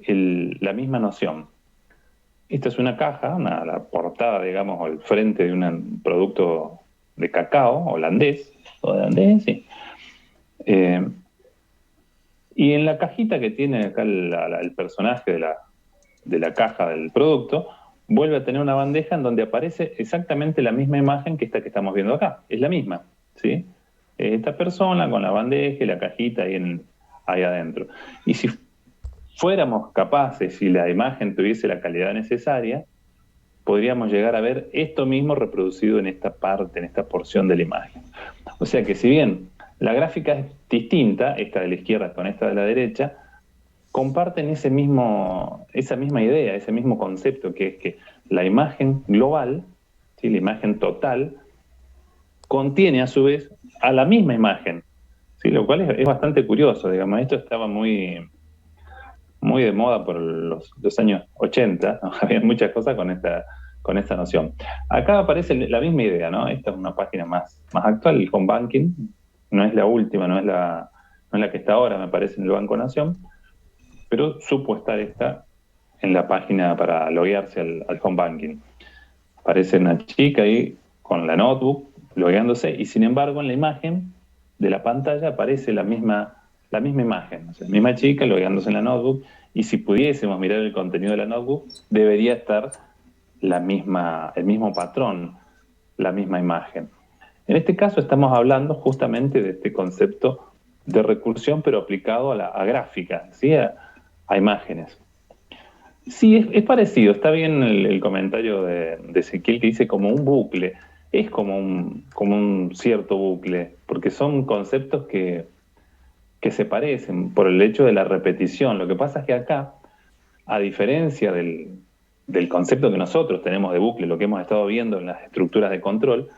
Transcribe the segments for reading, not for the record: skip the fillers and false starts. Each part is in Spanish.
la misma noción. Esta es una caja, la portada, digamos, o el frente de un producto de cacao holandés, sí. Eh, y en la cajita que tiene acá el personaje de la caja del producto, vuelve a tener una bandeja en donde aparece exactamente la misma imagen que esta que estamos viendo acá. Es la misma, ¿sí? Esta persona con la bandeja y la cajita ahí adentro. Y si fuéramos capaces, si la imagen tuviese la calidad necesaria, podríamos llegar a ver esto mismo reproducido en esta parte, en esta porción de la imagen. O sea que si bien la gráfica es distinta, esta de la izquierda con esta de la derecha, comparten esa misma idea, ese mismo concepto, que es que la imagen global, ¿sí? La imagen total, contiene a su vez a la misma imagen, ¿sí? Lo cual es bastante curioso, digamos. Esto estaba muy de moda por los años 80, ¿no? Había muchas cosas con esta noción. Acá aparece la misma idea, ¿no? Esta es una página más actual, el home banking, no es la última, no es la que está ahora, me parece, en el Banco Nación, pero supo estar esta en la página para loguearse al home banking. Aparece una chica ahí con la notebook logueándose y sin embargo en la imagen de la pantalla aparece la misma imagen, o sea, la misma chica logueándose en la notebook, y si pudiésemos mirar el contenido de la notebook debería estar el mismo patrón, la misma imagen. En este caso estamos hablando justamente de este concepto de recursión, pero aplicado a gráfica, ¿sí? a imágenes. Sí, es parecido. Está bien el comentario de Ezequiel que dice como un bucle. Es como un cierto bucle, porque son conceptos que se parecen por el hecho de la repetición. Lo que pasa es que acá, a diferencia del concepto que nosotros tenemos de bucle, lo que hemos estado viendo en las estructuras de control,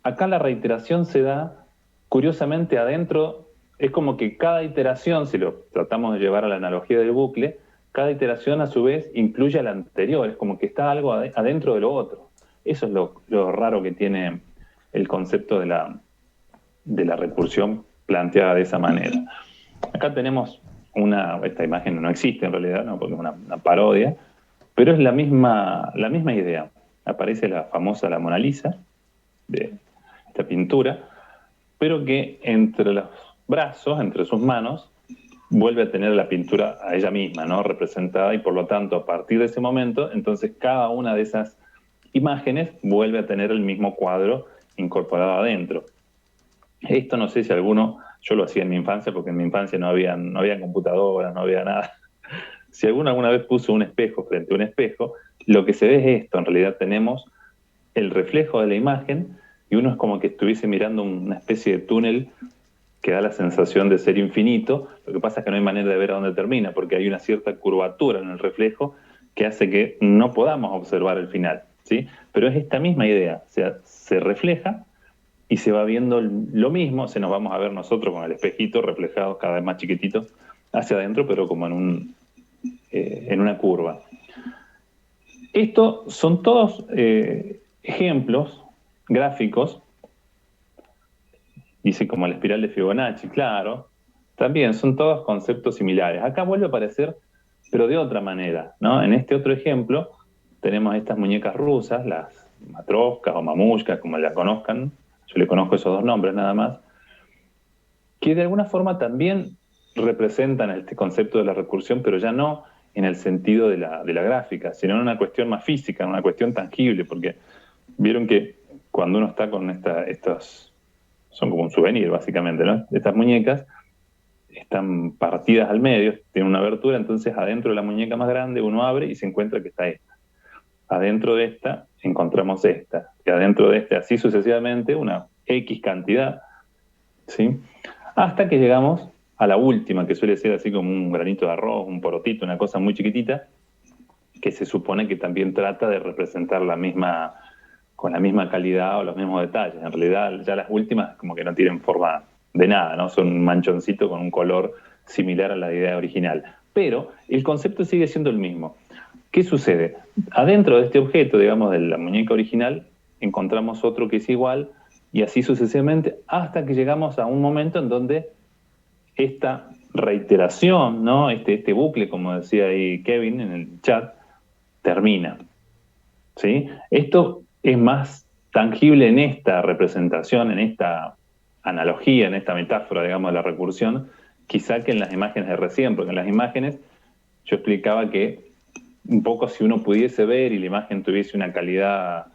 acá la reiteración se da curiosamente adentro. Es como que cada iteración, si lo tratamos de llevar a la analogía del bucle, cada iteración a su vez incluye a la anterior, es como que está algo adentro de lo otro. Eso es lo raro que tiene el concepto de la recursión planteada de esa manera. Acá tenemos esta imagen no existe en realidad, ¿no? Porque es una parodia, pero es la misma idea. Aparece la famosa La Mona Lisa, de esta pintura, pero que entre los brazos, entre sus manos, vuelve a tener la pintura a ella misma, ¿no? Representada, y por lo tanto, a partir de ese momento, entonces cada una de esas imágenes vuelve a tener el mismo cuadro incorporado adentro. Esto no sé si yo lo hacía en mi infancia, porque en mi infancia no había computadoras, no había nada. Si alguna vez puso un espejo frente a un espejo, lo que se ve es esto. En realidad tenemos el reflejo de la imagen y uno es como que estuviese mirando una especie de túnel que da la sensación de ser infinito. Lo que pasa es que no hay manera de ver a dónde termina, porque hay una cierta curvatura en el reflejo que hace que no podamos observar el final, ¿sí? Pero es esta misma idea, o sea, se refleja y se va viendo lo mismo, se nos vamos a ver nosotros con el espejito reflejado cada vez más chiquitito hacia adentro, pero como en una curva. Estos son todos ejemplos gráficos. Dice como la espiral de Fibonacci, claro. También son todos conceptos similares. Acá vuelve a aparecer, pero de otra manera, ¿no? En este otro ejemplo tenemos estas muñecas rusas, las matroscas o mamushkas, como las conozcan. Yo le conozco esos dos nombres nada más, que de alguna forma también representan este concepto de la recursión, pero ya no en el sentido de la gráfica, sino en una cuestión más física, en una cuestión tangible, porque vieron que cuando uno está con estos, son como un souvenir básicamente, ¿no? Estas muñecas están partidas al medio, tienen una abertura, entonces adentro de la muñeca más grande uno abre y se encuentra que está esta. Adentro de esta encontramos esta, y adentro de esta así sucesivamente una X cantidad, ¿sí? Hasta que llegamos a la última, que suele ser así como un granito de arroz, un porotito, una cosa muy chiquitita, que se supone que también trata de representar con la misma calidad o los mismos detalles. En realidad, ya las últimas como que no tienen forma de nada, ¿no? Son un manchoncito con un color similar a la idea original. Pero el concepto sigue siendo el mismo. ¿Qué sucede? Adentro de este objeto, digamos, de la muñeca original, encontramos otro que es igual, y así sucesivamente, hasta que llegamos a un momento en donde esta reiteración, ¿no? Este bucle, como decía ahí Kevin en el chat, termina, ¿sí? Esto es más tangible en esta representación, en esta analogía, en esta metáfora, digamos, de la recursión, quizá que en las imágenes de recién, porque en las imágenes yo explicaba que un poco si uno pudiese ver y la imagen tuviese una calidad,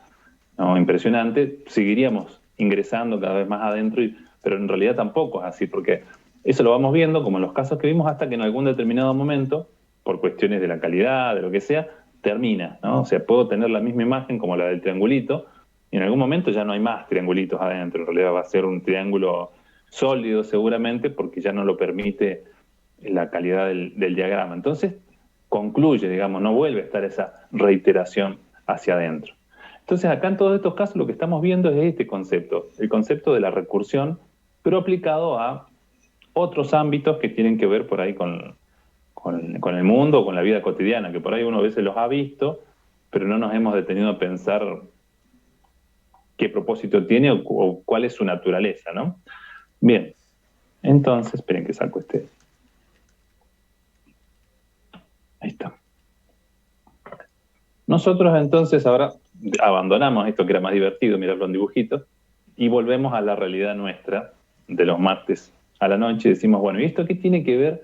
¿no?, impresionante, seguiríamos ingresando cada vez más adentro, pero en realidad tampoco es así, porque eso lo vamos viendo, como en los casos que vimos, hasta que en algún determinado momento, por cuestiones de la calidad, de lo que sea, termina, ¿no? O sea, puedo tener la misma imagen como la del triangulito, y en algún momento ya no hay más triangulitos adentro, en realidad va a ser un triángulo sólido seguramente, porque ya no lo permite la calidad del diagrama. Entonces, concluye, digamos, no vuelve a estar esa reiteración hacia adentro. Entonces, acá en todos estos casos lo que estamos viendo es este concepto, el concepto de la recursión, pero aplicado a otros ámbitos que tienen que ver por ahí con el mundo, con la vida cotidiana, que por ahí uno a veces los ha visto, pero no nos hemos detenido a pensar qué propósito tiene o cuál es su naturaleza, ¿no? Bien, entonces, esperen que saco este. Ahí está. Nosotros entonces ahora abandonamos esto que era más divertido, mirarlo en dibujitos, y volvemos a la realidad nuestra de los martes a la noche y decimos, bueno, ¿y esto qué tiene que ver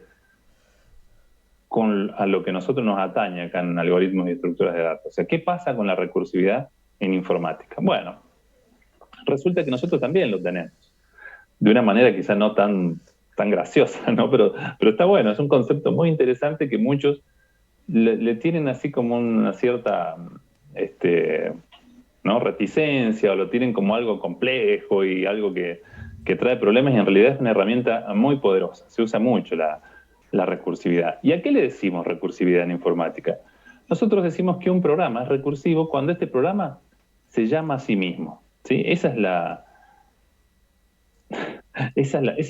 con a lo que a nosotros nos atañe acá en algoritmos y estructuras de datos? O sea, ¿qué pasa con la recursividad en informática? Bueno, resulta que nosotros también lo tenemos, de una manera quizá no tan graciosa, ¿no? Pero está bueno, es un concepto muy interesante que muchos le tienen así como una cierta ¿no?, reticencia, o lo tienen como algo complejo y algo que trae problemas, y en realidad es una herramienta muy poderosa. Se usa mucho la recursividad. ¿Y a qué le decimos recursividad en informática? Nosotros decimos que un programa es recursivo cuando este programa se llama a sí mismo, ¿sí? Esa es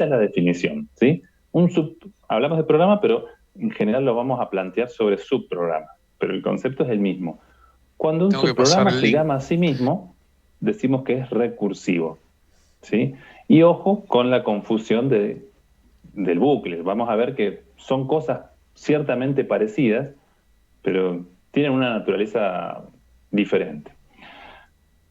la definición, ¿sí? Hablamos de programa, pero en general lo vamos a plantear sobre subprograma, pero el concepto es el mismo. Cuando un Tengo que pasar subprograma el se link. llama a sí mismo, decimos que es recursivo, ¿sí? Y ojo con la confusión del bucle. Vamos a ver que son cosas ciertamente parecidas, pero tienen una naturaleza diferente.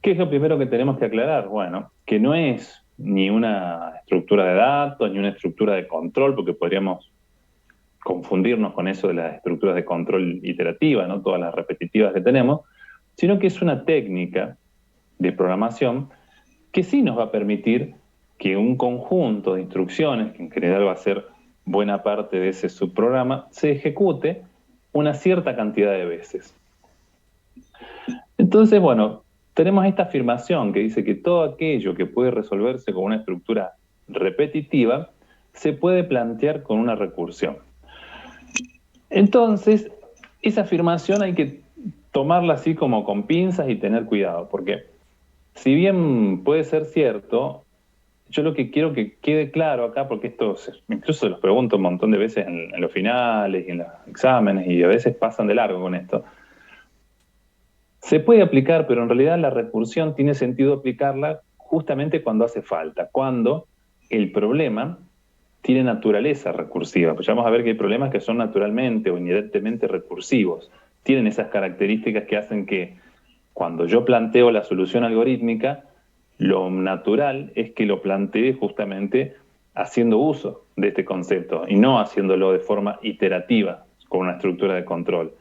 ¿Qué es lo primero que tenemos que aclarar? Bueno, que no es ni una estructura de datos, ni una estructura de control, porque podríamos confundirnos con eso de las estructuras de control iterativa, ¿no?, todas las repetitivas que tenemos, sino que es una técnica de programación que sí nos va a permitir que un conjunto de instrucciones, que en general va a ser buena parte de ese subprograma, se ejecute una cierta cantidad de veces. Entonces, bueno, tenemos esta afirmación que dice que todo aquello que puede resolverse con una estructura repetitiva se puede plantear con una recursión. Entonces, esa afirmación hay que tomarla así como con pinzas y tener cuidado, porque si bien puede ser cierto, yo lo que quiero que quede claro acá, porque esto incluso se los pregunto un montón de veces en los finales y en los exámenes, y a veces pasan de largo con esto. Se puede aplicar, pero en realidad la recursión tiene sentido aplicarla justamente cuando hace falta, cuando el problema tiene naturaleza recursiva. Pues ya vamos a ver que hay problemas que son naturalmente o inherentemente recursivos. Tienen esas características que hacen que cuando yo planteo la solución algorítmica, lo natural es que lo plantee justamente haciendo uso de este concepto y no haciéndolo de forma iterativa con una estructura de control.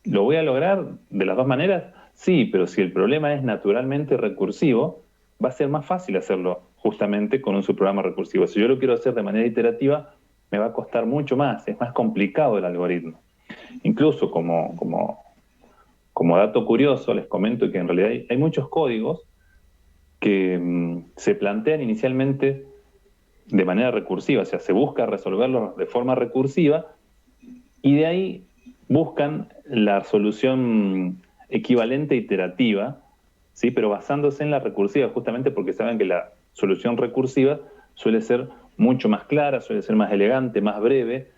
¿Lo voy a lograr de las dos maneras? Sí, pero si el problema es naturalmente recursivo, va a ser más fácil hacerlo justamente con un subprograma recursivo. Si yo lo quiero hacer de manera iterativa, me va a costar mucho más, es más complicado el algoritmo. Incluso como dato curioso, les comento que en realidad hay muchos códigos que se plantean inicialmente de manera recursiva, o sea, se busca resolverlos de forma recursiva, y de ahí buscan la solución equivalente iterativa, ¿sí?, pero basándose en la recursiva, justamente porque saben que la solución recursiva suele ser mucho más clara, suele ser más elegante, más breve,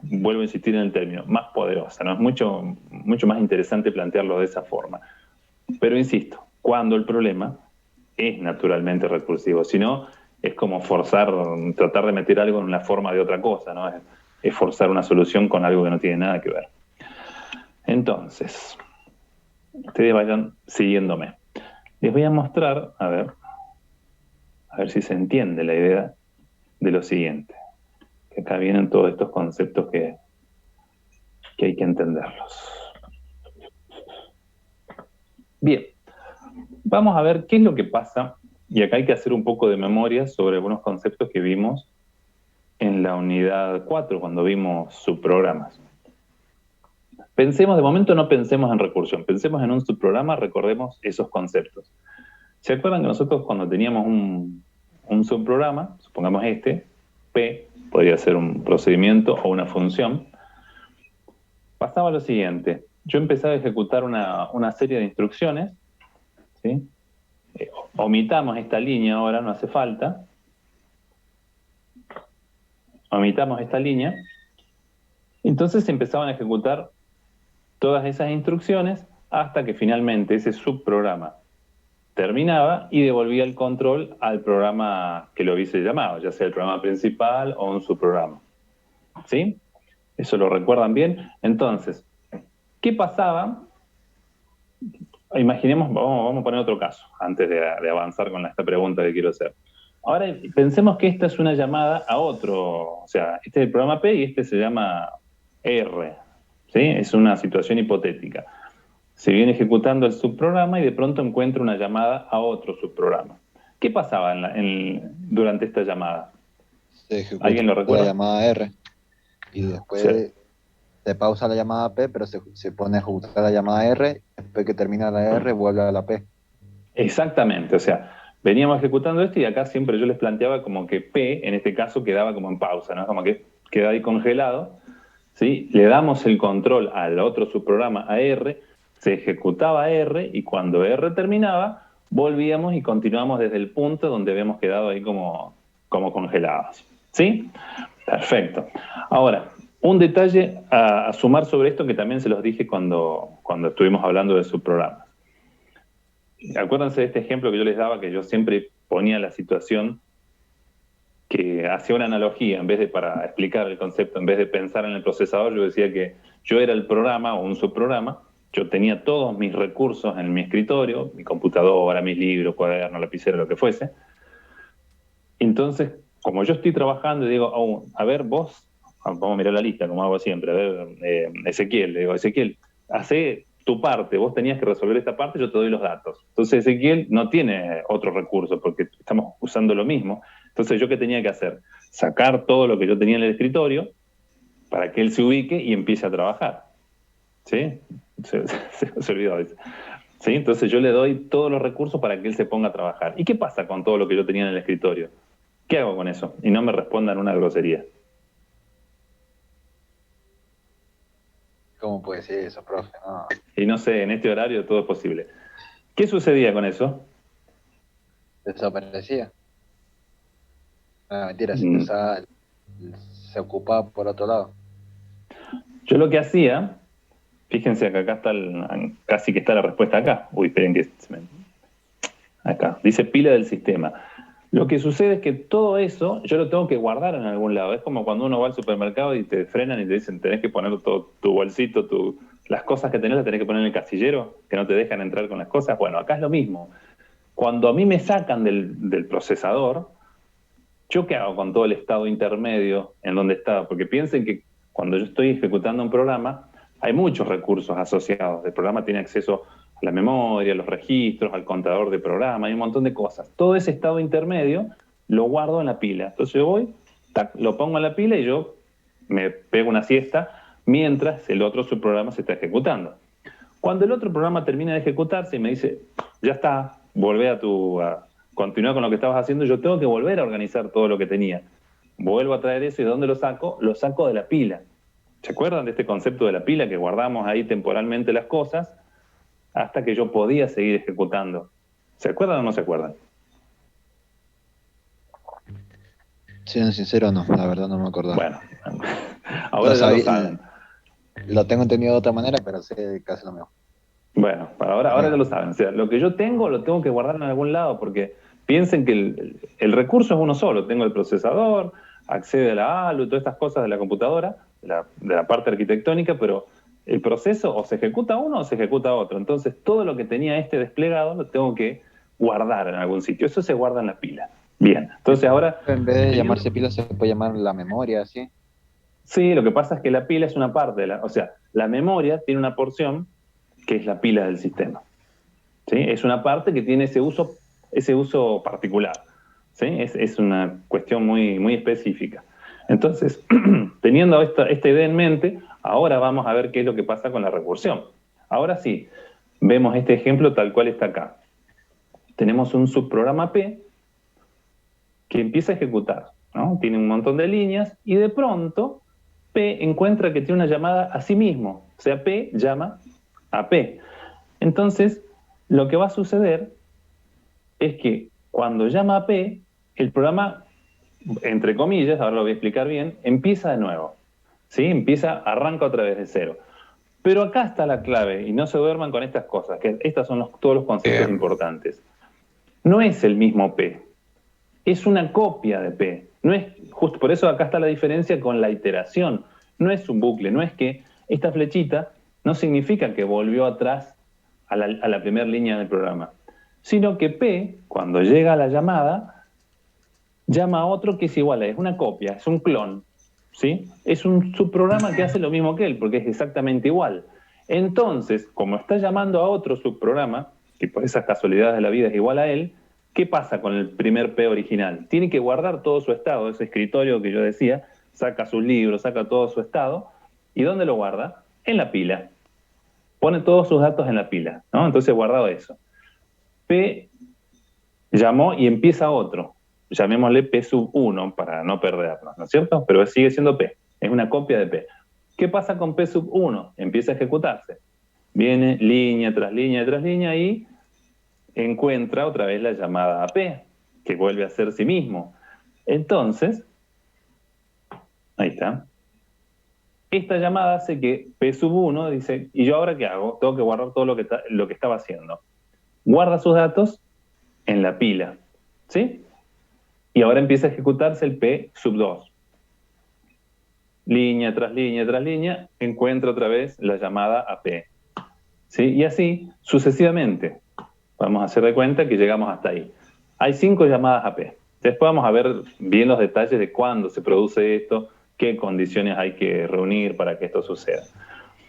vuelvo a insistir en el término, más poderosa, ¿no? Es mucho más interesante plantearlo de esa forma. Pero insisto, cuando el problema es naturalmente recursivo, si no, es como forzar, tratar de meter algo en una forma de otra cosa, ¿no? Es forzar una solución con algo que no tiene nada que ver. Entonces, ustedes vayan siguiéndome. Les voy a mostrar, a ver si se entiende la idea de lo siguiente. Que acá vienen todos estos conceptos que hay que entenderlos. Bien, vamos a ver qué es lo que pasa, y acá hay que hacer un poco de memoria sobre algunos conceptos que vimos en la unidad 4, cuando vimos subprogramas. Pensemos, de momento no pensemos en recursión, pensemos en un subprograma, recordemos esos conceptos. ¿Se acuerdan que nosotros cuando teníamos un subprograma, supongamos este, P, podría ser un procedimiento o una función, pasaba lo siguiente, yo empezaba a ejecutar una serie de instrucciones, ¿sí? Omitamos esta línea ahora, no hace falta, omitamos esta línea, entonces se empezaban a ejecutar todas esas instrucciones hasta que finalmente ese subprograma terminaba y devolvía el control al programa que lo hubiese llamado, ya sea el programa principal o un subprograma. ¿Sí? ¿Eso lo recuerdan bien? Entonces, ¿qué pasaba? Imaginemos, vamos a poner otro caso, antes de avanzar con esta pregunta que quiero hacer. Ahora, pensemos que esta es una llamada a otro, o sea, este es el programa P y este se llama R, ¿sí? Es una situación hipotética. Se viene ejecutando el subprograma y de pronto encuentra una llamada a otro subprograma. ¿Qué pasaba durante esta llamada? Se ejecuta ¿Alguien lo la recuerda? llamada R y Sí. después se pausa la llamada P, pero se pone a ejecutar la llamada R. Después que termina la R, vuelve a la P. Exactamente, o sea, veníamos ejecutando esto y acá siempre yo les planteaba como que P, en este caso, quedaba como en pausa, ¿no? Como que queda ahí congelado, ¿sí? Le damos el control al otro subprograma, a R, se ejecutaba R y cuando R terminaba, volvíamos y continuamos desde el punto donde habíamos quedado ahí como congelados, ¿sí? Perfecto. Ahora, un detalle a sumar sobre esto que también se los dije cuando estuvimos hablando de subprogramas. Acuérdense de este ejemplo que yo les daba, que yo siempre ponía la situación que hacía una analogía, en vez de para explicar el concepto, en vez de pensar en el procesador, yo decía que yo era el programa o un subprograma, yo tenía todos mis recursos en mi escritorio, mi computadora, mis libros, cuaderno, lapicero, lo que fuese. Entonces, como yo estoy trabajando y digo, oh, a ver, vos, vamos a mirar la lista, como hago siempre, a ver, Ezequiel, le digo, Ezequiel, hace tu parte, vos tenías que resolver esta parte, yo te doy los datos. Entonces Ezequiel no tiene otro recurso porque estamos usando lo mismo. Entonces yo qué tenía que hacer? Sacar todo lo que yo tenía en el escritorio para que él se ubique y empiece a trabajar. ¿Sí? Se olvidó. ¿Sí? Entonces yo le doy todos los recursos para que él se ponga a trabajar. ¿Y qué pasa con todo lo que yo tenía en el escritorio? ¿Qué hago con eso? Y no me respondan una grosería. ¿Cómo puede ser eso, profe? No. Y no sé, en este horario todo es posible. ¿Qué sucedía con eso? Desaparecía. No, mentira, Mm, se ocupaba por otro lado. Yo lo que hacía, fíjense que acá está, casi que está la respuesta acá. Uy, esperen que acá, dice pila del sistema. Lo que sucede es que todo eso yo lo tengo que guardar en algún lado. Es como cuando uno va al supermercado y te frenan y te dicen tenés que poner todo tu bolsito, las cosas que tenés las tenés que poner en el casillero, que no te dejan entrar con las cosas. Bueno, acá es lo mismo. Cuando a mí me sacan del procesador, ¿yo qué hago con todo el estado intermedio en donde estaba? Porque piensen que cuando yo estoy ejecutando un programa, hay muchos recursos asociados. El programa tiene acceso a la memoria, a los registros, al contador de programa, hay un montón de cosas. Todo ese estado intermedio lo guardo en la pila. Entonces yo voy, tac, lo pongo en la pila y yo me pego una siesta mientras el otro subprograma se está ejecutando. Cuando el otro programa termina de ejecutarse y me dice, ya está, volvé a continuar con lo que estabas haciendo, yo tengo que volver a organizar todo lo que tenía. Vuelvo a traer eso y ¿de dónde lo saco? Lo saco de la pila. ¿Se acuerdan de este concepto de la pila que guardamos ahí temporalmente las cosas hasta que yo podía seguir ejecutando? ¿Se acuerdan o no se acuerdan? Siendo sincero, no, la verdad no me acordaba. Bueno, Lo ahora ya lo sabía, saben. lo tengo entendido de otra manera, pero sé casi lo mismo. Bueno, ahora ya Amigo. lo saben. O sea, lo que yo tengo lo tengo que guardar en algún lado porque piensen que el recurso es uno solo. Tengo el procesador, accede a la ALU, todas estas cosas de la computadora, de la parte arquitectónica, pero el proceso o se ejecuta uno o se ejecuta otro. Entonces, todo lo que tenía este desplegado lo tengo que guardar en algún sitio. Eso se guarda en la pila. Bien, entonces ahora... En vez de llamarse pila, se puede llamar la memoria, ¿sí? Sí, lo que pasa es que la pila es una parte, o sea, la memoria tiene una porción que es la pila del sistema. ¿Sí? Es una parte que tiene ese uso particular. ¿Sí? Es una cuestión muy, muy específica. Entonces, teniendo esta idea en mente, ahora vamos a ver qué es lo que pasa con la recursión. Ahora sí, vemos este ejemplo tal cual está acá. Tenemos un subprograma P que empieza a ejecutar, ¿no? Tiene un montón de líneas y de pronto P encuentra que tiene una llamada a sí mismo. O sea, P llama a P. Entonces, lo que va a suceder es que cuando llama a P, el programa, entre comillas, ahora lo voy a explicar bien, empieza de nuevo. ¿Sí? Arranca otra vez de cero. Pero acá está la clave, y no se duerman con estas cosas, que estos son todos los conceptos importantes. No es el mismo P, es una copia de P. No es, justo por eso acá está la diferencia con la iteración. No es un bucle, no es que esta flechita no significa que volvió atrás a la primera línea del programa, sino que P, cuando llega a la llamada, llama a otro que es igual a él, es una copia, es un clon, ¿sí? Es un subprograma que hace lo mismo que él, porque es exactamente igual. Entonces, como está llamando a otro subprograma, que por esas casualidades de la vida es igual a él, ¿qué pasa con el primer P original? Tiene que guardar todo su estado, ese escritorio que yo decía, saca sus libros, saca todo su estado, ¿y dónde lo guarda? En la pila. Pone todos sus datos en la pila, ¿no? Entonces guardado eso. P llamó y empieza otro. Llamémosle P sub 1 para no perdernos, ¿no es cierto? Pero sigue siendo P, es una copia de P. ¿Qué pasa con P sub 1? Empieza a ejecutarse. Viene línea tras línea tras línea y encuentra otra vez la llamada a P, que vuelve a ser sí mismo. Entonces, ahí está. Esta llamada hace que P sub 1 dice, ¿y yo ahora qué hago? Tengo que guardar todo lo que estaba haciendo. Guarda sus datos en la pila, ¿sí? Y ahora empieza a ejecutarse el P sub 2. Línea tras línea tras línea, encuentra otra vez la llamada a P. ¿Sí? Y así sucesivamente. Vamos a hacer de cuenta que llegamos hasta ahí. Hay 5 llamadas a P. Después vamos a ver bien los detalles de cuándo se produce esto, qué condiciones hay que reunir para que esto suceda.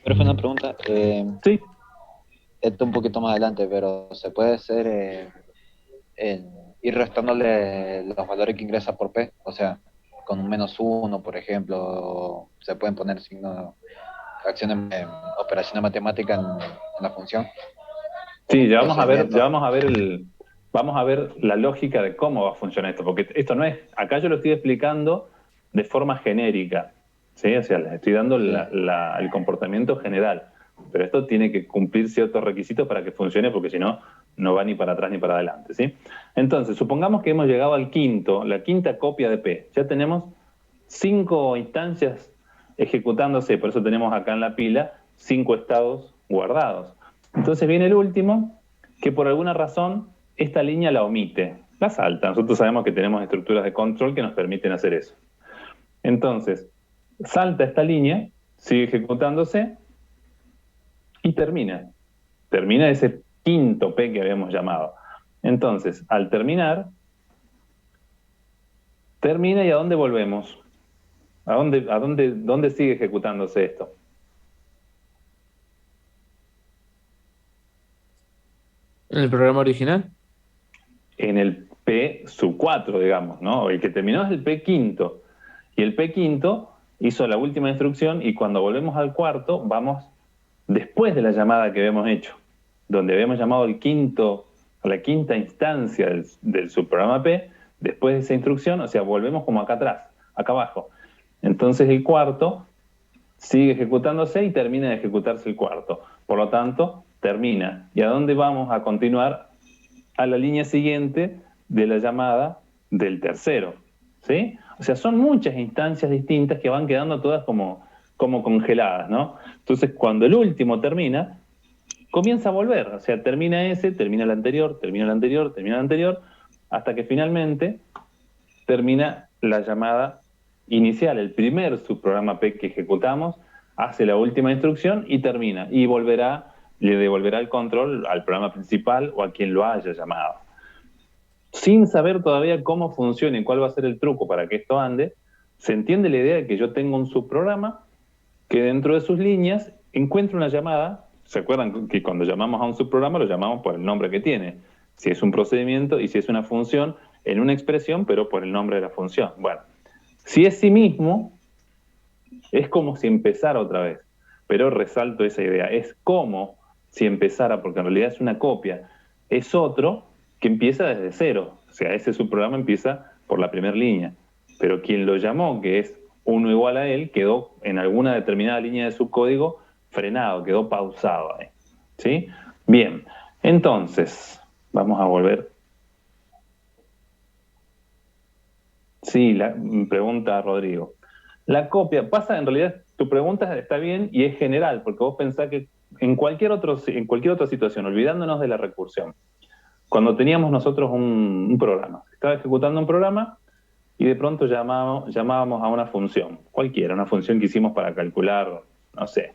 Pero fue una pregunta. Sí. Esto un poquito más adelante, pero ¿se puede hacer ir restándole los valores que ingresa por P? O sea, con un -1, por ejemplo, se pueden poner signos, acciones, operaciones matemáticas en la función. Sí, ya vamos a ver la lógica de cómo va a funcionar esto, porque esto no es, acá yo lo estoy explicando de forma genérica, ¿sí? O sea, les estoy dando el comportamiento general, pero esto tiene que cumplir ciertos requisitos para que funcione, porque si no, no va ni para atrás ni para adelante, ¿sí? Entonces, supongamos que hemos llegado al la quinta copia de P. Ya tenemos 5 instancias ejecutándose, por eso tenemos acá en la pila 5 estados guardados. Entonces viene el último, que por alguna razón esta línea la omite, la salta. Nosotros sabemos que tenemos estructuras de control que nos permiten hacer eso. Entonces, salta esta línea, sigue ejecutándose y termina. Termina ese quinto P que habíamos llamado. Entonces, al terminar, termina y ¿a dónde volvemos? ¿Dónde sigue ejecutándose esto? ¿En el programa original? En el P sub 4, digamos, ¿no? El que terminó es el P quinto. Y el P quinto hizo la última instrucción y cuando volvemos al cuarto, vamos después de la llamada que habíamos hecho, donde habíamos llamado la quinta instancia del subprograma P, después de esa instrucción, o sea, volvemos como acá atrás, acá abajo. Entonces el cuarto sigue ejecutándose y termina de ejecutarse el cuarto. Por lo tanto, termina. ¿Y a dónde vamos a continuar? A la línea siguiente de la llamada del tercero, ¿sí? O sea, son muchas instancias distintas que van quedando todas como congeladas, ¿no? Entonces, cuando el último termina, comienza a volver, o sea, termina ese, termina el anterior, termina el anterior, termina el anterior, hasta que finalmente termina la llamada inicial. El primer subprograma P que ejecutamos hace la última instrucción y termina, y le devolverá el control al programa principal o a quien lo haya llamado. Sin saber todavía cómo funciona y cuál va a ser el truco para que esto ande, se entiende la idea de que yo tengo un subprograma que dentro de sus líneas encuentra una llamada. ¿Se acuerdan que cuando llamamos a un subprograma lo llamamos por el nombre que tiene? Si es un procedimiento y si es una función en una expresión, pero por el nombre de la función. Bueno, si es sí mismo, es como si empezara otra vez. Pero resalto esa idea. Es como si empezara, porque en realidad es una copia. Es otro que empieza desde cero. O sea, ese subprograma empieza por la primera línea. Pero quien lo llamó, que es uno igual a él, quedó en alguna determinada línea de subcódigo frenado, quedó pausado ahí. ¿Sí? Bien, entonces, vamos a volver. Sí, pregunta Rodrigo. La copia, pasa, en realidad, tu pregunta está bien y es general, porque vos pensás que en cualquier otra situación, olvidándonos de la recursión, cuando teníamos nosotros un programa, estaba ejecutando un programa y de pronto llamábamos a una función, cualquiera, una función que hicimos para calcular, no sé,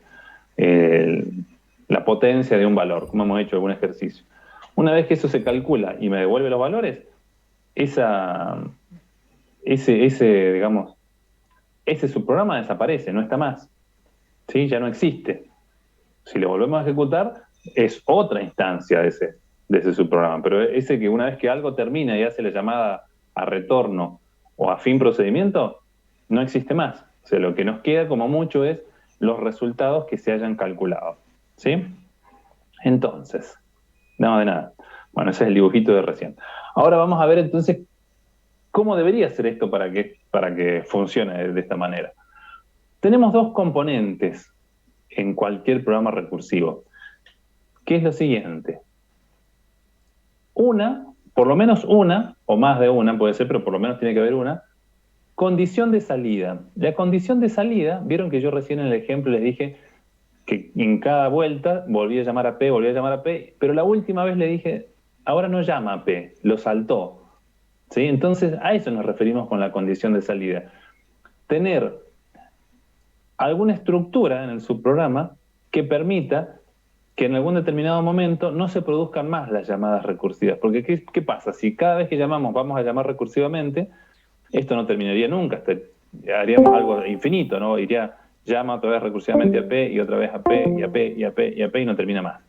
la potencia de un valor, como hemos hecho algún ejercicio. Una vez que eso se calcula y me devuelve los valores, ese subprograma desaparece, no está más. ¿Sí? Ya no existe. Si lo volvemos a ejecutar, es otra instancia de ese subprograma. Pero ese que una vez que algo termina y hace la llamada a retorno o a fin procedimiento, no existe más. O sea, lo que nos queda como mucho es los resultados que se hayan calculado. ¿Sí? Entonces, no, de nada. Bueno, ese es el dibujito de recién. Ahora vamos a ver entonces cómo debería ser esto para que funcione de esta manera. Tenemos dos componentes en cualquier programa recursivo, que es lo siguiente. Por lo menos una, o más de una puede ser, pero por lo menos tiene que haber una, condición de salida. La condición de salida, vieron que yo recién en el ejemplo les dije que en cada vuelta volvía a llamar a P, pero la última vez le dije, ahora no llama a P, lo saltó. ¿Sí? Entonces, a eso nos referimos con la condición de salida. Tener alguna estructura en el subprograma que permita que en algún determinado momento no se produzcan más las llamadas recursivas. Porque, ¿qué pasa? Si cada vez que llamamos vamos a llamar recursivamente, esto no terminaría nunca, haríamos algo infinito, ¿no? Llama otra vez recursivamente a P y otra vez a P y a P y a P y a P y no termina más.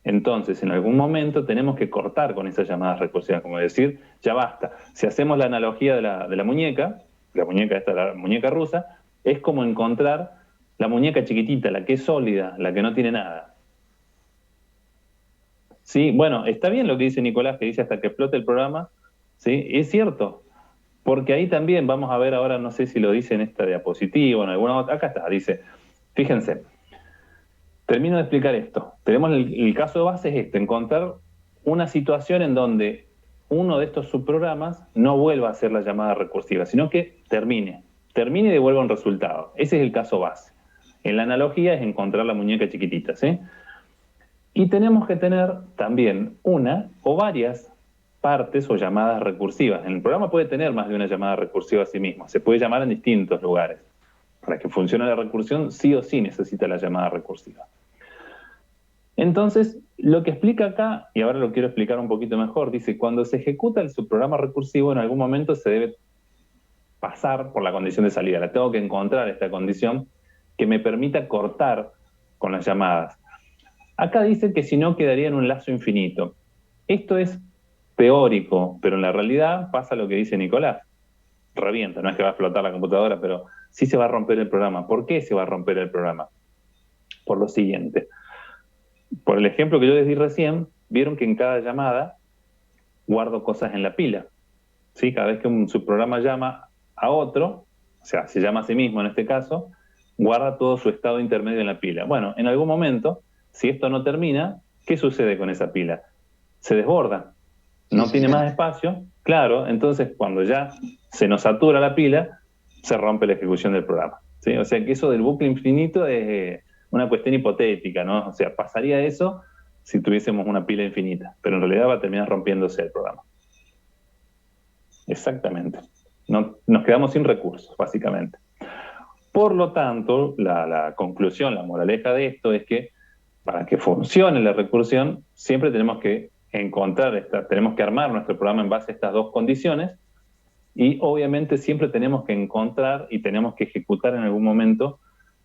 Entonces, en algún momento tenemos que cortar con esas llamadas recursivas, como decir, ya basta. Si hacemos la analogía de la muñeca la muñeca rusa, es como encontrar la muñeca chiquitita, la que es sólida, la que no tiene nada. Sí, bueno, está bien lo que dice Nicolás, que dice hasta que explote el programa, sí, es cierto, porque ahí también vamos a ver ahora, no sé si lo dice en esta diapositiva o en alguna otra, acá está, dice, fíjense, termino de explicar esto. Tenemos el caso de base es encontrar una situación en donde uno de estos subprogramas no vuelva a hacer la llamada recursiva, sino que termine y devuelva un resultado. Ese es el caso base. En la analogía es encontrar la muñeca chiquitita, ¿sí? Y tenemos que tener también una o varias partes o llamadas recursivas. En el programa puede tener más de una llamada recursiva a sí mismo. Se puede llamar en distintos lugares. Para que funcione la recursión, sí o sí necesita la llamada recursiva. Entonces, lo que explica acá, y ahora lo quiero explicar un poquito mejor, dice, cuando se ejecuta el subprograma recursivo, en algún momento se debe pasar por la condición de salida. La tengo que encontrar esta condición que me permita cortar con las llamadas. Acá dice que si no quedaría en un lazo infinito. Esto es teórico, pero en la realidad pasa lo que dice Nicolás. Revienta, no es que va a explotar la computadora, pero sí se va a romper el programa. ¿Por qué se va a romper el programa? Por lo siguiente. Por el ejemplo que yo les di recién, vieron que en cada llamada guardo cosas en la pila. ¿Sí? Cada vez que un subprograma llama a otro, o sea, se llama a sí mismo en este caso, guarda todo su estado intermedio en la pila. Bueno, en algún momento, si esto no termina, ¿qué sucede con esa pila? Se desborda, no tiene más espacio, claro, entonces cuando ya se nos satura la pila, se rompe la ejecución del programa. ¿Sí? O sea que eso del bucle infinito es una cuestión hipotética, ¿no? O sea, pasaría eso si tuviésemos una pila infinita, pero en realidad va a terminar rompiéndose el programa. exactamente. No, nos quedamos sin recursos, básicamente. Por lo tanto, la conclusión, la moraleja de esto es que para que funcione la recursión, siempre tenemos que tenemos que armar nuestro programa en base a estas dos condiciones y obviamente siempre tenemos que encontrar y tenemos que ejecutar en algún momento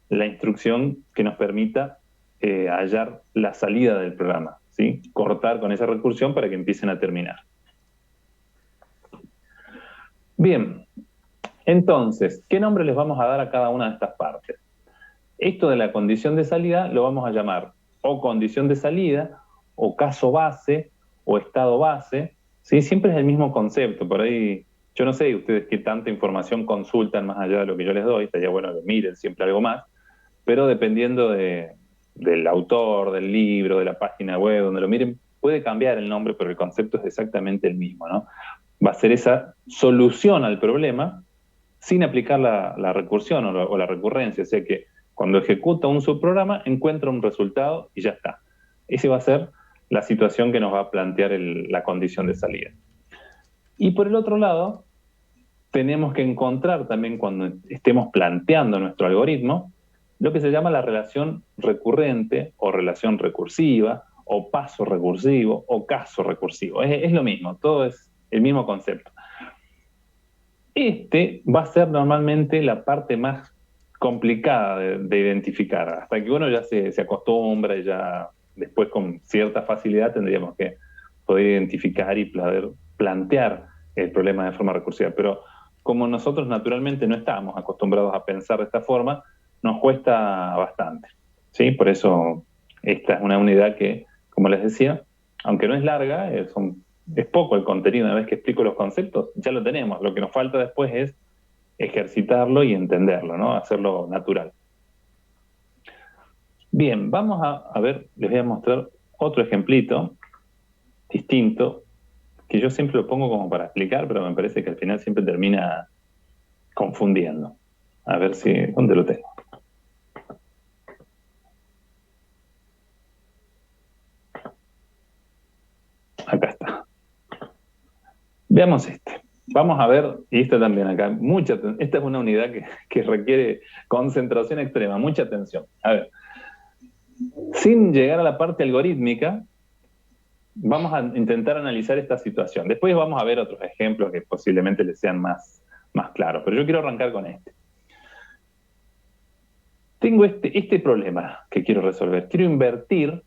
la instrucción que nos permita hallar la salida del programa, ¿sí? Cortar con esa recursión para que empiecen a terminar. Bien, entonces, ¿qué nombre les vamos a dar a cada una de estas partes? Esto de la condición de salida lo vamos a llamar o condición de salida, o caso base, o estado base, ¿sí? Siempre es el mismo concepto. Por ahí, yo no sé ustedes qué tanta información consultan más allá de lo que yo les doy, estaría bueno que miren siempre algo más, pero dependiendo del autor, del libro, de la página web, donde lo miren, puede cambiar el nombre, pero el concepto es exactamente el mismo, ¿no? Va a ser esa solución al problema sin aplicar la recursión o la recurrencia, o sea que cuando ejecuta un subprograma encuentra un resultado y ya está. Esa va a ser la situación que nos va a plantear la condición de salida. Y por el otro lado, tenemos que encontrar también cuando estemos planteando nuestro algoritmo lo que se llama la relación recurrente o relación recursiva o paso recursivo o caso recursivo. Es lo mismo, todo es el mismo concepto. Este va a ser normalmente la parte más complicada de identificar, hasta que uno ya se acostumbra y ya después con cierta facilidad tendríamos que poder identificar y poder plantear el problema de forma recursiva. Pero como nosotros naturalmente no estamos acostumbrados a pensar de esta forma, nos cuesta bastante, ¿sí? Por eso esta es una unidad que, como les decía, aunque no es larga, es poco el contenido. Una vez que explico los conceptos, ya lo tenemos. Lo que nos falta después es ejercitarlo y entenderlo, ¿no? Hacerlo natural. Bien, vamos a ver, les voy a mostrar otro ejemplito distinto, que yo siempre lo pongo como para explicar, pero me parece que al final siempre termina confundiendo. A ver ¿dónde lo tengo? Acá está. Veamos este. Vamos a ver, y esta también acá, esta es una unidad que requiere concentración extrema, mucha atención. A ver, sin llegar a la parte algorítmica, vamos a intentar analizar esta situación. Después vamos a ver otros ejemplos que posiblemente les sean más claros, pero yo quiero arrancar con este. Tengo este problema que quiero resolver. Quiero invertir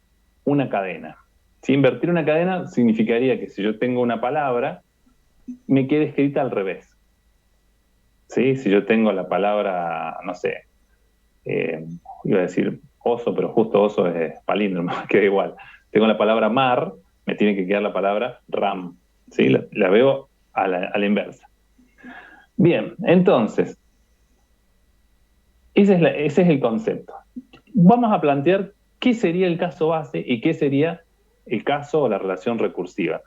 una cadena. Si invertir una cadena significaría que si yo tengo una palabra, me quede escrita al revés. ¿Sí? Si yo tengo la palabra, no sé, iba a decir oso, pero justo oso es palíndromo, queda igual. Tengo la palabra mar, me tiene que quedar la palabra ram. ¿Sí? La veo a la inversa. Bien, entonces, ese es el concepto. Vamos a plantear qué sería el caso base y qué sería el caso o la relación recursiva.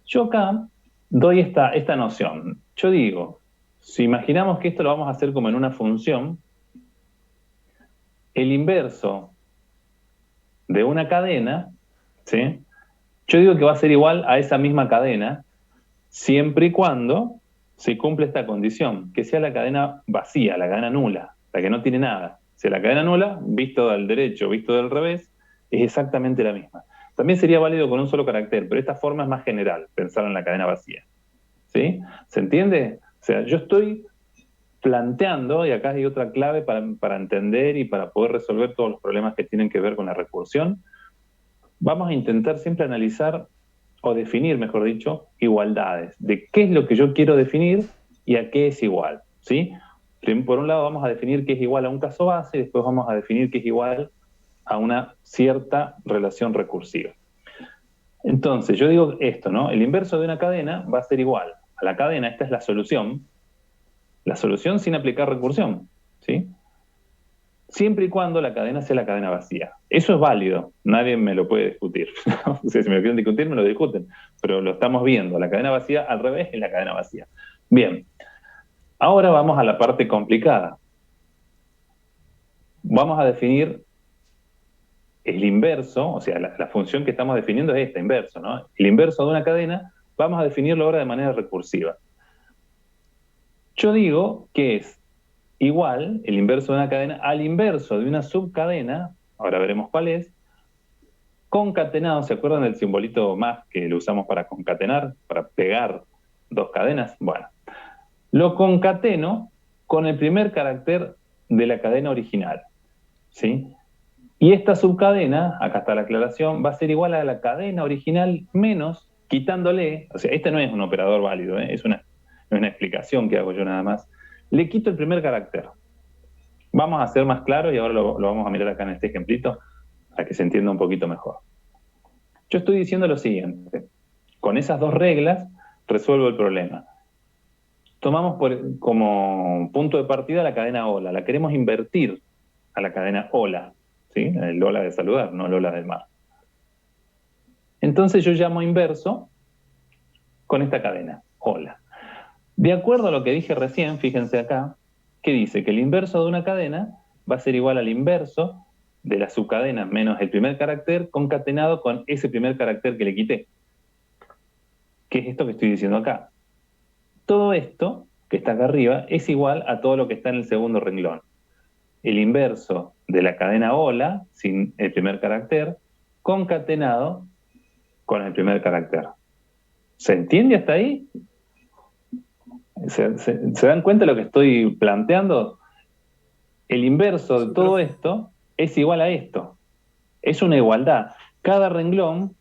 Yo acá doy esta noción. Yo digo, si imaginamos que esto lo vamos a hacer como en una función, el inverso de una cadena, ¿sí? Yo digo que va a ser igual a esa misma cadena, siempre y cuando se cumple esta condición, que sea la cadena vacía, la cadena nula, la que no tiene nada. O sea, la cadena nula, visto del derecho, visto del revés, es exactamente la misma. También sería válido con un solo carácter, pero esta forma es más general, pensar en la cadena vacía. ¿Sí? ¿Se entiende? O sea, yo estoy planteando, y acá hay otra clave para entender y para poder resolver todos los problemas que tienen que ver con la recursión, vamos a intentar siempre analizar, o definir, mejor dicho, igualdades, de qué es lo que yo quiero definir y a qué es igual, ¿sí? Por un lado vamos a definir qué es igual a un caso base y después vamos a definir qué es igual a una cierta relación recursiva. Entonces, yo digo esto, ¿no? El inverso de una cadena va a ser igual a la cadena, esta es la solución sin aplicar recursión, ¿sí? Siempre y cuando la cadena sea la cadena vacía. Eso es válido, nadie me lo puede discutir. O sea, si me lo quieren discutir, me lo discuten, pero lo estamos viendo. La cadena vacía, al revés, es la cadena vacía. Bien, ahora vamos a la parte complicada. Vamos a definir el inverso, o sea, la función que estamos definiendo es esta, inverso, ¿no? El inverso de una cadena, vamos a definirlo ahora de manera recursiva. Yo digo que es igual el inverso de una cadena al inverso de una subcadena, ahora veremos cuál es, concatenado. ¿Se acuerdan del simbolito más que lo usamos para concatenar, para pegar dos cadenas? Bueno, lo concateno con el primer carácter de la cadena original, ¿sí? Y esta subcadena, acá está la aclaración, va a ser igual a la cadena original menos quitándole, o sea, este no es un operador válido, ¿eh? Es una explicación que hago yo nada más. Le quito el primer carácter. Vamos a ser más claros y ahora lo vamos a mirar acá en este ejemplito para que se entienda un poquito mejor. Yo estoy diciendo lo siguiente, con esas dos reglas resuelvo el problema. Tomamos como punto de partida la cadena hola, la queremos invertir a la cadena hola, ¿sí? El hola de saludar, no el hola del mar. Entonces yo llamo inverso con esta cadena, hola. De acuerdo a lo que dije recién, fíjense acá, que dice que el inverso de una cadena va a ser igual al inverso de la subcadena menos el primer carácter concatenado con ese primer carácter que le quité. ¿Qué es esto que estoy diciendo acá? Todo esto que está acá arriba es igual a todo lo que está en el segundo renglón. El inverso de la cadena hola, sin el primer carácter, concatenado con el primer carácter. ¿Se entiende hasta ahí? ¿Se dan cuenta de lo que estoy planteando? El inverso de todo esto es igual a esto. Es una igualdad. Cada renglón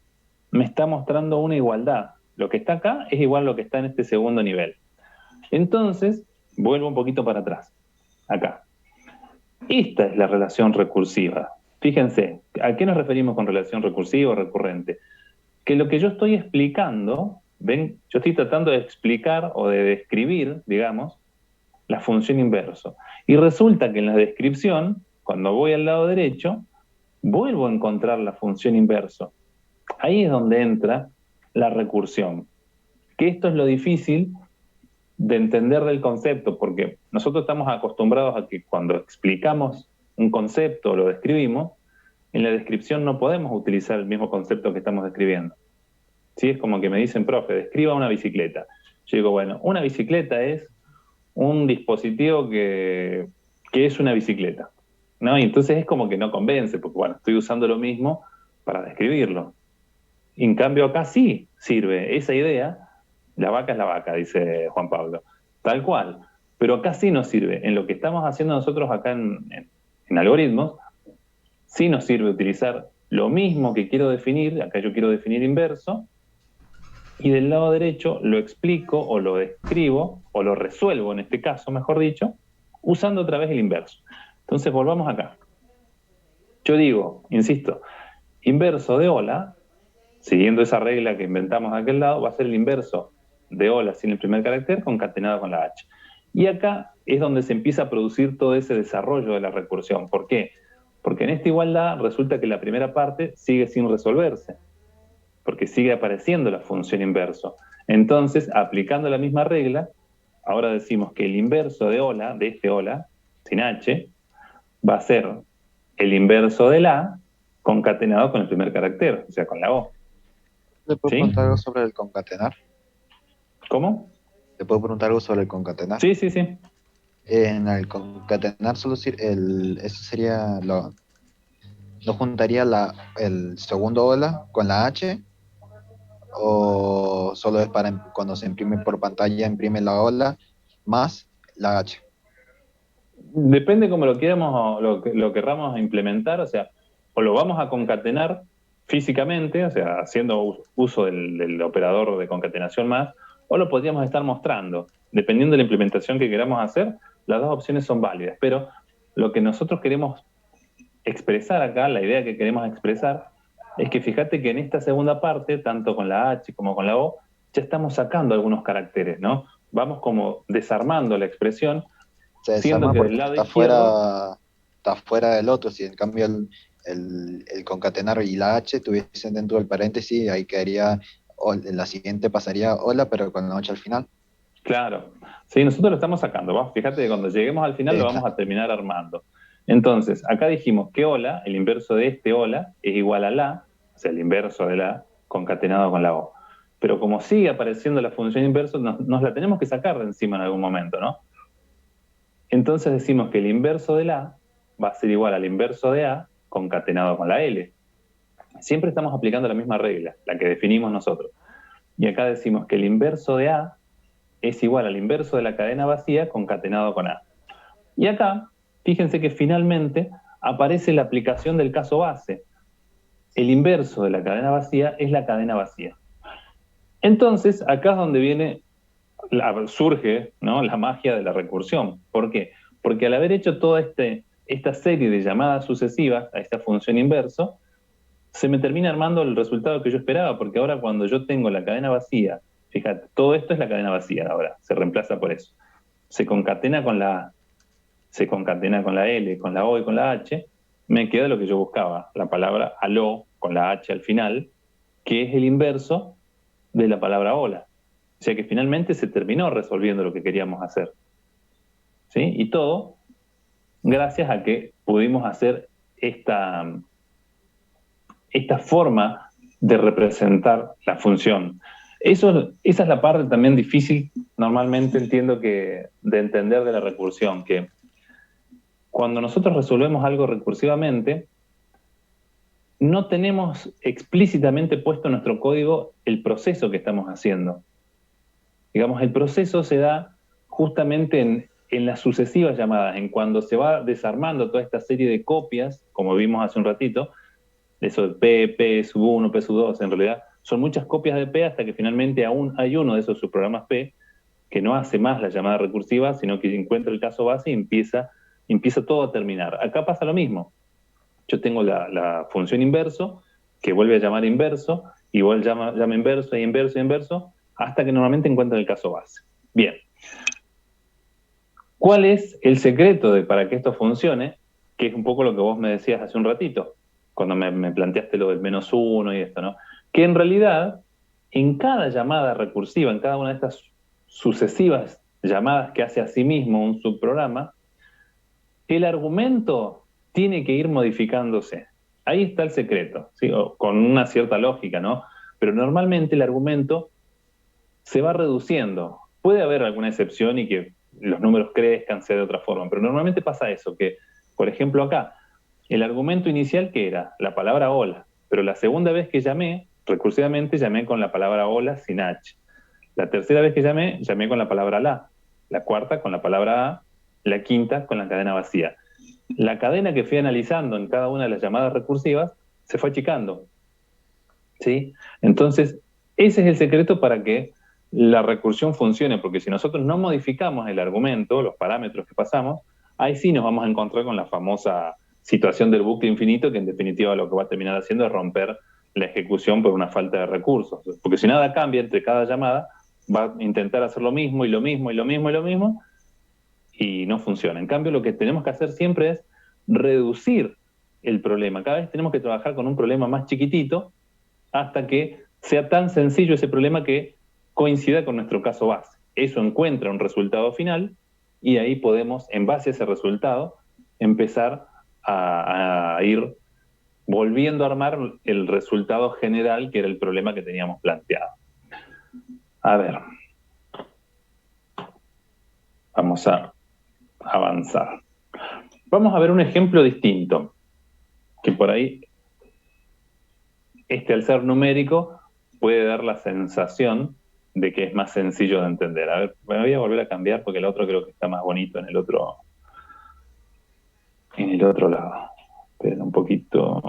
me está mostrando una igualdad. Lo que está acá es igual a lo que está en este segundo nivel. Entonces, vuelvo un poquito para atrás. Acá. Esta es la relación recursiva. Fíjense, ¿a qué nos referimos con relación recursiva o recurrente? Que lo que yo estoy explicando, ven, yo estoy tratando de explicar o de describir, digamos, la función inverso. Y resulta que en la descripción, cuando voy al lado derecho, vuelvo a encontrar la función inverso. Ahí es donde entra la recursión. Que esto es lo difícil de entender del concepto, porque nosotros estamos acostumbrados a que cuando explicamos un concepto o lo describimos, en la descripción no podemos utilizar el mismo concepto que estamos describiendo. ¿Sí? Es como que me dicen, profe, describa una bicicleta. Yo digo, bueno, una bicicleta es un dispositivo que es una bicicleta, ¿no? Y entonces es como que no convence, porque bueno, estoy usando lo mismo para describirlo. Y en cambio acá sí sirve esa idea, la vaca es la vaca, dice Juan Pablo, tal cual. Pero acá sí nos sirve, en lo que estamos haciendo nosotros acá en algoritmos, sí nos sirve utilizar lo mismo que quiero definir, acá yo quiero definir inverso, y del lado derecho lo explico o lo describo o lo resuelvo en este caso, mejor dicho, usando otra vez el inverso. Entonces volvamos acá. Yo digo, insisto, inverso de hola, siguiendo esa regla que inventamos de aquel lado, va a ser el inverso de hola sin el primer carácter concatenado con la H. Y acá es donde se empieza a producir todo ese desarrollo de la recursión. ¿Por qué? Porque en esta igualdad resulta que la primera parte sigue sin resolverse, porque sigue apareciendo la función inverso. Entonces, aplicando la misma regla, ahora decimos que el inverso de hola, de este hola, sin H, va a ser el inverso de la concatenado con el primer carácter, o sea, con la O. ¿Le puedo ¿Sí? preguntar algo sobre el concatenar? ¿Cómo? ¿Le puedo preguntar algo sobre el concatenar? Sí, sí, sí. En el concatenar solo eso sería ¿no juntaría el segundo hola con la H? ¿O solo es para cuando se imprime por pantalla, imprime la hola más la H? Depende cómo lo queramos, lo querramos implementar, o sea, o lo vamos a concatenar físicamente, o sea, haciendo uso del operador de concatenación más, o lo podríamos estar mostrando. Dependiendo de la implementación que queramos hacer, las dos opciones son válidas, pero lo que nosotros queremos expresar acá, la idea que queremos expresar, es que fíjate que en esta segunda parte, tanto con la H como con la O, ya estamos sacando algunos caracteres, ¿no? Vamos como desarmando la expresión, Se siendo desarma que del porque lado izquierdo, está fuera del otro. Si en cambio el concatenar y la H estuviesen dentro del paréntesis, ahí quedaría, la siguiente pasaría hola, pero con la H al final. claro, sí, nosotros lo estamos sacando, ¿va? Fíjate que cuando lleguemos al final lo vamos Está. a terminar armando. Entonces, acá dijimos que hola, el inverso de este hola, es igual a la, o sea, el inverso de la concatenado con la O. Pero como sigue apareciendo la función inverso, nos la tenemos que sacar de encima en algún momento, ¿no? Entonces decimos que el inverso de la A va a ser igual al inverso de A concatenado con la L. Siempre estamos aplicando la misma regla, la que definimos nosotros. Y acá decimos que el inverso de A es igual al inverso de la cadena vacía concatenado con A. Y acá, fíjense que finalmente aparece la aplicación del caso base. El inverso de la cadena vacía es la cadena vacía. Entonces, acá es donde surge, ¿no?, la magia de la recursión. ¿Por qué? Porque al haber hecho toda esta serie de llamadas sucesivas a esta función inverso, se me termina armando el resultado que yo esperaba, porque ahora cuando yo tengo la cadena vacía, fíjate, todo esto es la cadena vacía ahora, se reemplaza por eso. Se concatena con la L, con la O y con la H, me queda lo que yo buscaba, la palabra aló con la H al final, que es el inverso de la palabra hola. O sea que finalmente se terminó resolviendo lo que queríamos hacer. ¿Sí? Y todo gracias a que pudimos hacer esta forma de representar la función. Esa es la parte también difícil, normalmente entiendo que de entender de la recursión, que cuando nosotros resolvemos algo recursivamente, no tenemos explícitamente puesto en nuestro código el proceso que estamos haciendo. Digamos, el proceso se da justamente en las sucesivas llamadas, en cuando se va desarmando toda esta serie de copias, como vimos hace un ratito, eso de P, P sub 1, P sub 2, en realidad son muchas copias de P hasta que finalmente aún hay uno de esos subprogramas P que no hace más la llamada recursiva, sino que encuentra el caso base y empieza todo a terminar. Acá pasa lo mismo. Yo tengo la función inverso, que vuelve a llamar inverso, y llama inverso, y inverso, y inverso, hasta que normalmente encuentra el caso base. Bien. ¿Cuál es el secreto para que esto funcione? Que es un poco lo que vos me decías hace un ratito, cuando me planteaste lo del -1 y esto, ¿no? Que en realidad, en cada llamada recursiva, en cada una de estas sucesivas llamadas que hace a sí mismo un subprograma, el argumento tiene que ir modificándose. Ahí está el secreto, ¿sí? Con una cierta lógica, ¿no? Pero normalmente el argumento se va reduciendo. Puede haber alguna excepción y que los números crezcan, sea de otra forma, pero normalmente pasa eso, que, por ejemplo, acá, el argumento inicial, ¿qué era? La palabra hola, pero la segunda vez que llamé, recursivamente llamé con la palabra hola sin H. La tercera vez que llamé con la palabra la cuarta con la palabra A, la quinta con la cadena vacía. La cadena que fui analizando en cada una de las llamadas recursivas se fue achicando, ¿sí? Entonces, ese es el secreto para que la recursión funcione, porque si nosotros no modificamos el argumento, los parámetros que pasamos, ahí sí nos vamos a encontrar con la famosa situación del bucle infinito, que en definitiva lo que va a terminar haciendo es romper la ejecución por una falta de recursos. Porque si nada cambia entre cada llamada, va a intentar hacer lo mismo y lo mismo y lo mismo y lo mismo, y no funciona. En cambio, lo que tenemos que hacer siempre es reducir el problema. Cada vez tenemos que trabajar con un problema más chiquitito hasta que sea tan sencillo ese problema que coincida con nuestro caso base. Eso encuentra un resultado final y ahí podemos, en base a ese resultado, empezar a ir volviendo a armar el resultado general que era el problema que teníamos planteado. A ver, vamos a avanzar. Vamos a ver un ejemplo distinto, que por ahí, al ser numérico, puede dar la sensación de que es más sencillo de entender. A ver, me voy a volver a cambiar porque el otro creo que está más bonito en el otro lado. Espera un poquito.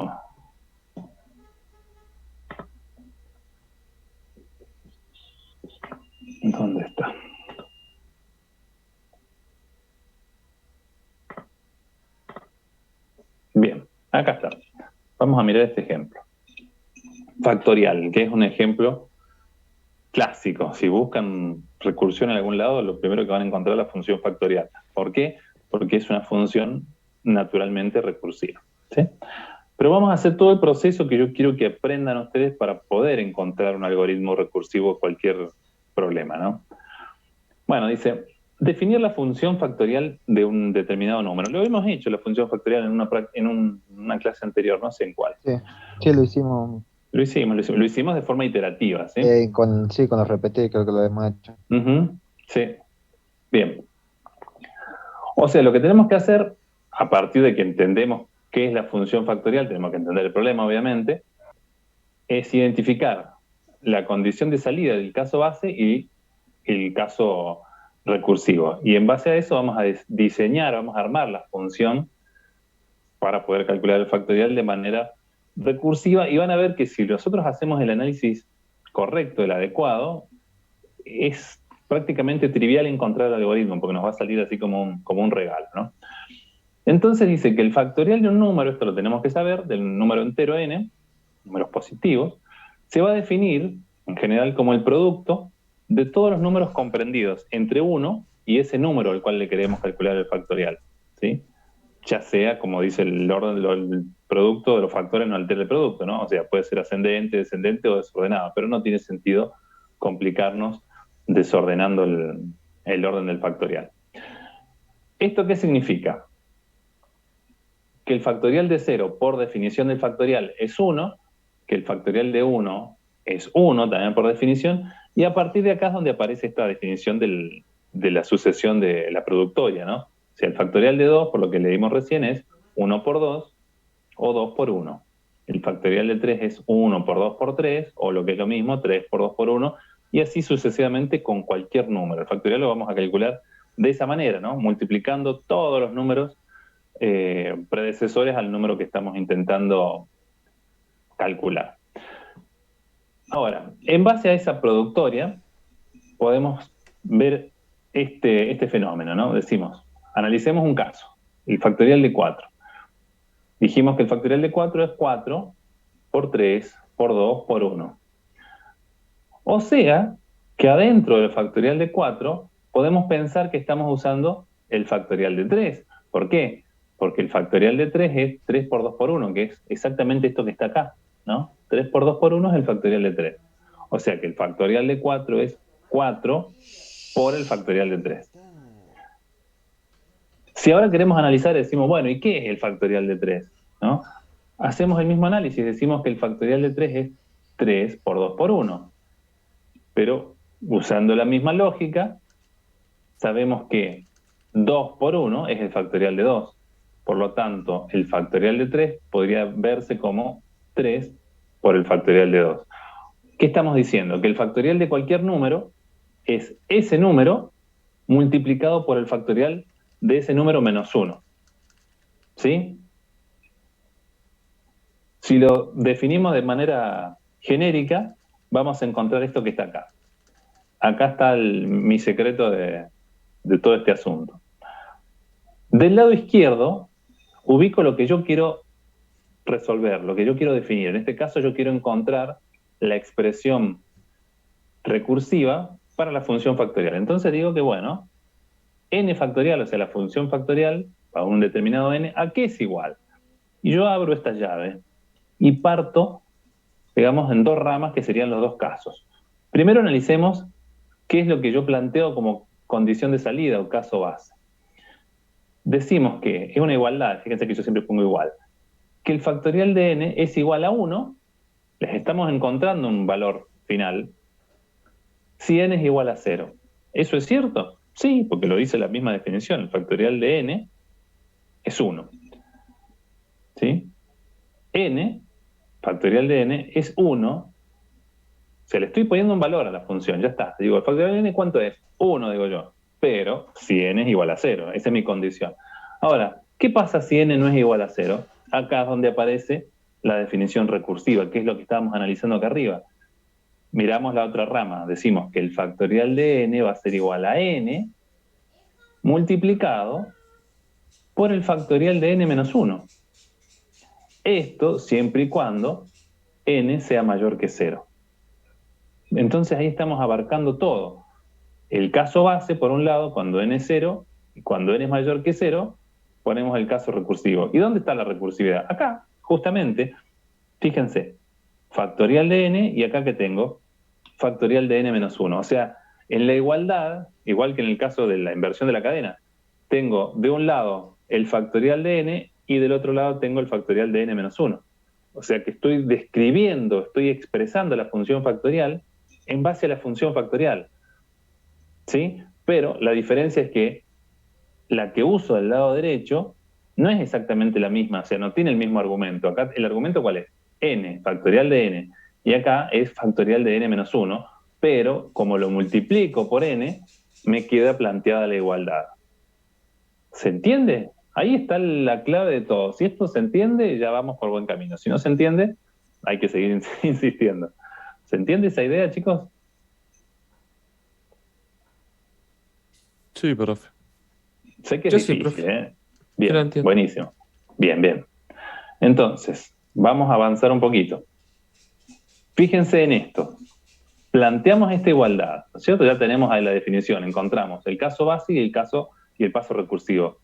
¿Dónde está? Bien, acá está. Vamos a mirar este ejemplo. Factorial, que es un ejemplo clásico. Si buscan recursión en algún lado, lo primero que van a encontrar es la función factorial. ¿Por qué? Porque es una función naturalmente recursiva, ¿sí? Pero vamos a hacer todo el proceso que yo quiero que aprendan ustedes para poder encontrar un algoritmo recursivo a cualquier problema, ¿no? Bueno, dice, definir la función factorial de un determinado número. Lo hemos hecho, la función factorial, en una clase anterior, no sé en cuál. Sí, lo hicimos. Lo hicimos de forma iterativa, ¿sí? Con los repetir, creo que lo hemos hecho. Sí, bien. O sea, lo que tenemos que hacer, a partir de que entendemos qué es la función factorial, tenemos que entender el problema, obviamente, es identificar la condición de salida del caso base y el caso recursivo. Y en base a eso vamos a diseñar, vamos a armar la función para poder calcular el factorial de manera recursiva, y van a ver que si nosotros hacemos el análisis correcto, el adecuado, es prácticamente trivial encontrar el algoritmo, porque nos va a salir así como un regalo, ¿no? Entonces dice que el factorial de un número, esto lo tenemos que saber, del número entero n, números positivos, se va a definir en general como el producto de todos los números comprendidos entre 1 y ese número al cual le queremos calcular el factorial, ¿sí? Ya sea, como dice el orden del producto de los factores no altera el producto, ¿no? O sea, puede ser ascendente, descendente o desordenado, pero no tiene sentido complicarnos desordenando el orden del factorial. ¿Esto qué significa? Que el factorial de 0, por definición del factorial, es 1, que el factorial de 1 es 1, también por definición, y a partir de acá es donde aparece esta definición de la sucesión de la productoria, ¿no? O sea, el factorial de 2, por lo que leímos recién, es 1 por 2 o 2 por 1. El factorial de 3 es 1 por 2 por 3, o lo que es lo mismo, 3 por 2 por 1, y así sucesivamente con cualquier número. El factorial lo vamos a calcular de esa manera, ¿no? Multiplicando todos los números predecesores al número que estamos intentando calcular. Ahora, en base a esa productoria, podemos ver este fenómeno, ¿no? Decimos, analicemos un caso, el factorial de 4. Dijimos que el factorial de 4 es 4 por 3 por 2 por 1. O sea, que adentro del factorial de 4 podemos pensar que estamos usando el factorial de 3. ¿Por qué? Porque el factorial de 3 es 3 por 2 por 1, que es exactamente esto que está acá, ¿no? 3 por 2 por 1 es el factorial de 3. O sea que el factorial de 4 es 4 por el factorial de 3. Si ahora queremos analizar, decimos, bueno, ¿y qué es el factorial de 3? ¿No? Hacemos el mismo análisis, decimos que el factorial de 3 es 3 por 2 por 1. Pero usando la misma lógica, sabemos que 2 por 1 es el factorial de 2. Por lo tanto, el factorial de 3 podría verse como 3 por el factorial de 2. ¿Qué estamos diciendo? Que el factorial de cualquier número es ese número multiplicado por el factorial de ese número menos 1. ¿Sí? Si lo definimos de manera genérica, vamos a encontrar esto que está acá. Acá está mi secreto de todo este asunto. Del lado izquierdo, ubico lo que yo quiero resolver, lo que yo quiero definir. En este caso, yo quiero encontrar la expresión recursiva para la función factorial. Entonces digo que, bueno, n factorial, o sea, la función factorial para un determinado n, ¿a qué es igual? Y yo abro esta llave y parto, digamos, en dos ramas que serían los dos casos. Primero analicemos qué es lo que yo planteo como condición de salida o caso base. Decimos que es una igualdad, fíjense que yo siempre pongo igual, que el factorial de n es igual a 1, les estamos encontrando un valor final, si n es igual a 0. ¿Eso es cierto? Sí, porque lo dice la misma definición, el factorial de n es 1. ¿Sí? N, factorial de n, es 1. Se le estoy poniendo un valor a la función, ya está. Digo, ¿el factorial de n cuánto es? 1, digo yo. Pero si n es igual a 0, esa es mi condición. Ahora, ¿qué pasa si n no es igual a 0? Acá es donde aparece la definición recursiva, que es lo que estábamos analizando acá arriba. Miramos la otra rama, decimos que el factorial de n va a ser igual a n multiplicado por el factorial de n menos 1. Esto siempre y cuando n sea mayor que 0. Entonces ahí estamos abarcando todo. El caso base, por un lado, cuando n es 0, y cuando n es mayor que 0, ponemos el caso recursivo. ¿Y dónde está la recursividad? Acá, justamente, fíjense, factorial de n, y acá que tengo, factorial de n menos 1. O sea, en la igualdad, igual que en el caso de la inversión de la cadena, tengo de un lado el factorial de n y del otro lado tengo el factorial de n menos 1. O sea que estoy describiendo, estoy expresando la función factorial en base a la función factorial. ¿Sí? Pero la diferencia es que la que uso del lado derecho no es exactamente la misma, o sea, no tiene el mismo argumento. Acá, ¿el argumento cuál es? N, factorial de n. Y acá es factorial de n menos 1, pero como lo multiplico por n, me queda planteada la igualdad. ¿Se entiende? Ahí está la clave de todo. Si esto se entiende, ya vamos por buen camino. Si no se entiende, hay que seguir insistiendo. ¿Se entiende esa idea, chicos? Sí, profe. Sé que es Yo sí, difícil, profe. ¿eh? Yo la Bien, entiendo. buenísimo. Bien, bien. Entonces, vamos a avanzar un poquito. Fíjense en esto. Planteamos esta igualdad, ¿no es cierto? Ya tenemos ahí la definición, encontramos el caso base y el paso recursivo.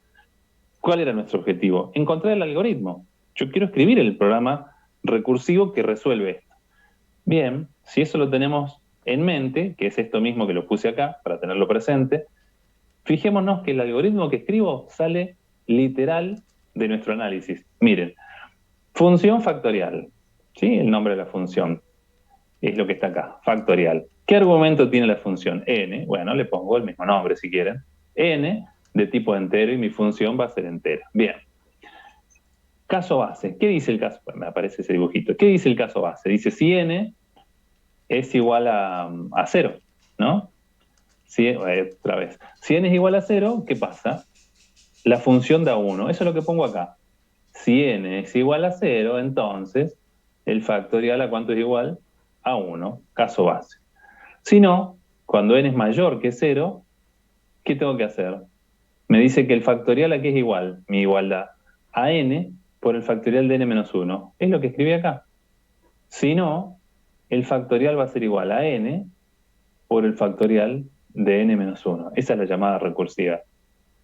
¿Cuál era nuestro objetivo? Encontrar el algoritmo. Yo quiero escribir el programa recursivo que resuelve esto. Bien, si eso lo tenemos en mente, que es esto mismo que lo puse acá para tenerlo presente, fijémonos que el algoritmo que escribo sale literal de nuestro análisis. Miren, función factorial, ¿sí? El nombre de la función es lo que está acá, factorial. ¿Qué argumento tiene la función? N, bueno, le pongo el mismo nombre si quieren. N de tipo entero y mi función va a ser entera. Bien. Caso base. ¿Qué dice el caso? Bueno, me aparece ese dibujito. ¿Qué dice el caso base? Dice si n es igual a 0, ¿no? Otra vez. Si n es igual a 0, ¿qué pasa? La función da 1. Eso es lo que pongo acá. Si n es igual a 0, entonces el factorial ¿a cuánto es igual? A 1, caso base. Si no, cuando n es mayor que 0, ¿qué tengo que hacer? Me dice que el factorial a qué es igual, mi igualdad, a n por el factorial de n menos 1. Es lo que escribí acá. Si no, el factorial va a ser igual a n por el factorial de n menos 1. Esa es la llamada recursiva.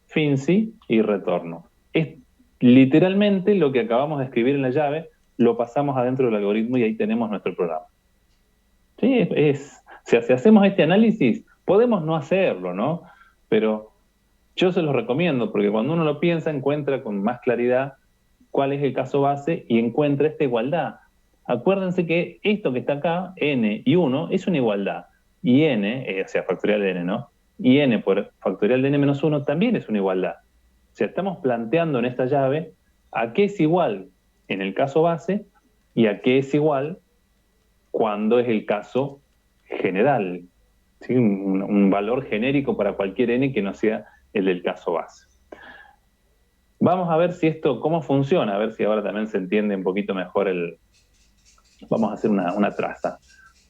Fin sí y retorno. Es literalmente lo que acabamos de escribir en la llave, lo pasamos adentro del algoritmo y ahí tenemos nuestro programa. Sí, si hacemos este análisis, podemos no hacerlo, ¿no? Pero yo se los recomiendo porque cuando uno lo piensa, encuentra con más claridad cuál es el caso base y encuentra esta igualdad. Acuérdense que esto que está acá, n y 1, es una igualdad. Y n, o sea, factorial de n, ¿no? Y n por factorial de n menos 1 también es una igualdad. O sea, estamos planteando en esta llave a qué es igual en el caso base y a qué es igual cuando es el caso general, ¿sí? Un valor genérico para cualquier n que no sea el del caso base. Vamos a ver si esto, cómo funciona, a ver si ahora también se entiende un poquito mejor Vamos a hacer una traza,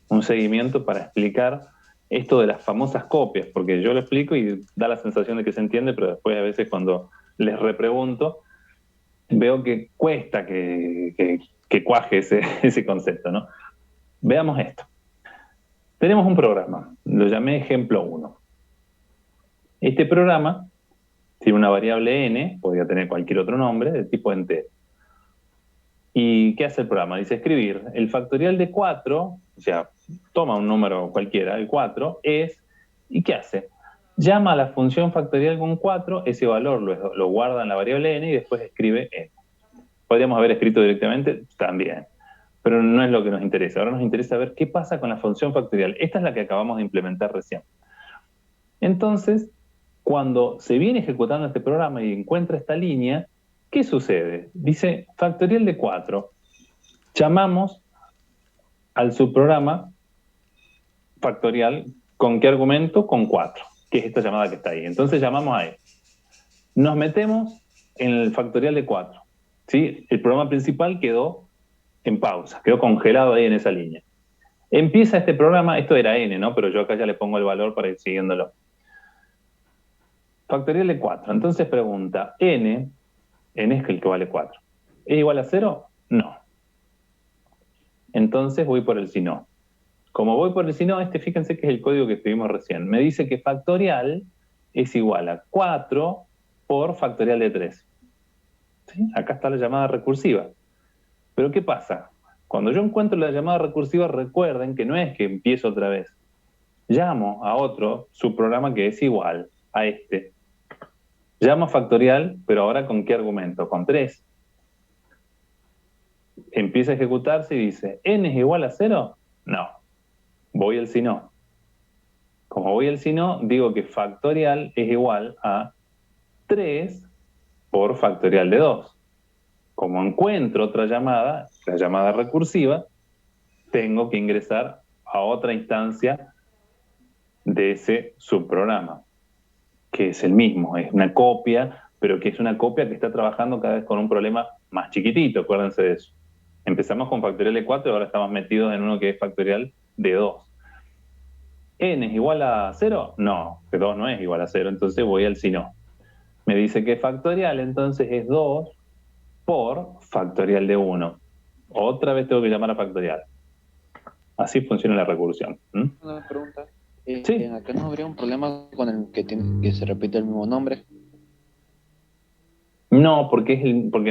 un seguimiento para explicar esto de las famosas copias, porque yo lo explico y da la sensación de que se entiende, pero después a veces cuando les repregunto, veo que cuesta que cuaje ese concepto, ¿no? Veamos esto. Tenemos un programa, lo llamé ejemplo 1. Este programa tiene una variable n, podría tener cualquier otro nombre, de tipo entero. ¿Y qué hace el programa? Dice escribir el factorial de 4, o sea, toma un número cualquiera, el 4, ¿y qué hace? Llama a la función factorial con 4, ese valor lo guarda en la variable n y después escribe n. Podríamos haber escrito directamente también, pero no es lo que nos interesa. Ahora nos interesa ver qué pasa con la función factorial. Esta es la que acabamos de implementar recién. Entonces, cuando se viene ejecutando este programa y encuentra esta línea, ¿qué sucede? Dice factorial de 4. Llamamos al subprograma factorial, ¿con qué argumento? Con 4, que es esta llamada que está ahí. Entonces llamamos a él. Nos metemos en el factorial de 4. ¿Sí? El programa principal quedó en pausa, quedó congelado ahí en esa línea. Empieza este programa, esto era n, ¿no? Pero yo acá ya le pongo el valor para ir siguiéndolo. Factorial de 4. Entonces pregunta, n es el que vale 4. ¿Es igual a 0? No. Entonces voy por el si no. Como voy por el si no, fíjense que es el código que escribimos recién. Me dice que factorial es igual a 4 por factorial de 3. ¿Sí? Acá está la llamada recursiva. Pero ¿qué pasa? Cuando yo encuentro la llamada recursiva, recuerden que no es que empiezo otra vez. Llamo a otro subprograma que es igual a este. Llamo a factorial, pero ahora ¿con qué argumento? Con 3. Empieza a ejecutarse y dice, ¿n es igual a 0? No. Voy al si no. Como voy al si no, digo que factorial es igual a 3 por factorial de 2. Como encuentro otra llamada, la llamada recursiva, tengo que ingresar a otra instancia de ese subprograma, que es el mismo, es una copia, pero que es una copia que está trabajando cada vez con un problema más chiquitito, acuérdense de eso. Empezamos con factorial de 4 y ahora estamos metidos en uno que es factorial de 2. ¿N es igual a 0? No, que 2 no es igual a 0, entonces voy al si no. Me dice que factorial, entonces es 2 por factorial de 1. Otra vez tengo que llamar a factorial. Así funciona la recursión. Una pregunta. Sí. ¿Acá no habría un problema con el que se repite el mismo nombre? No, porque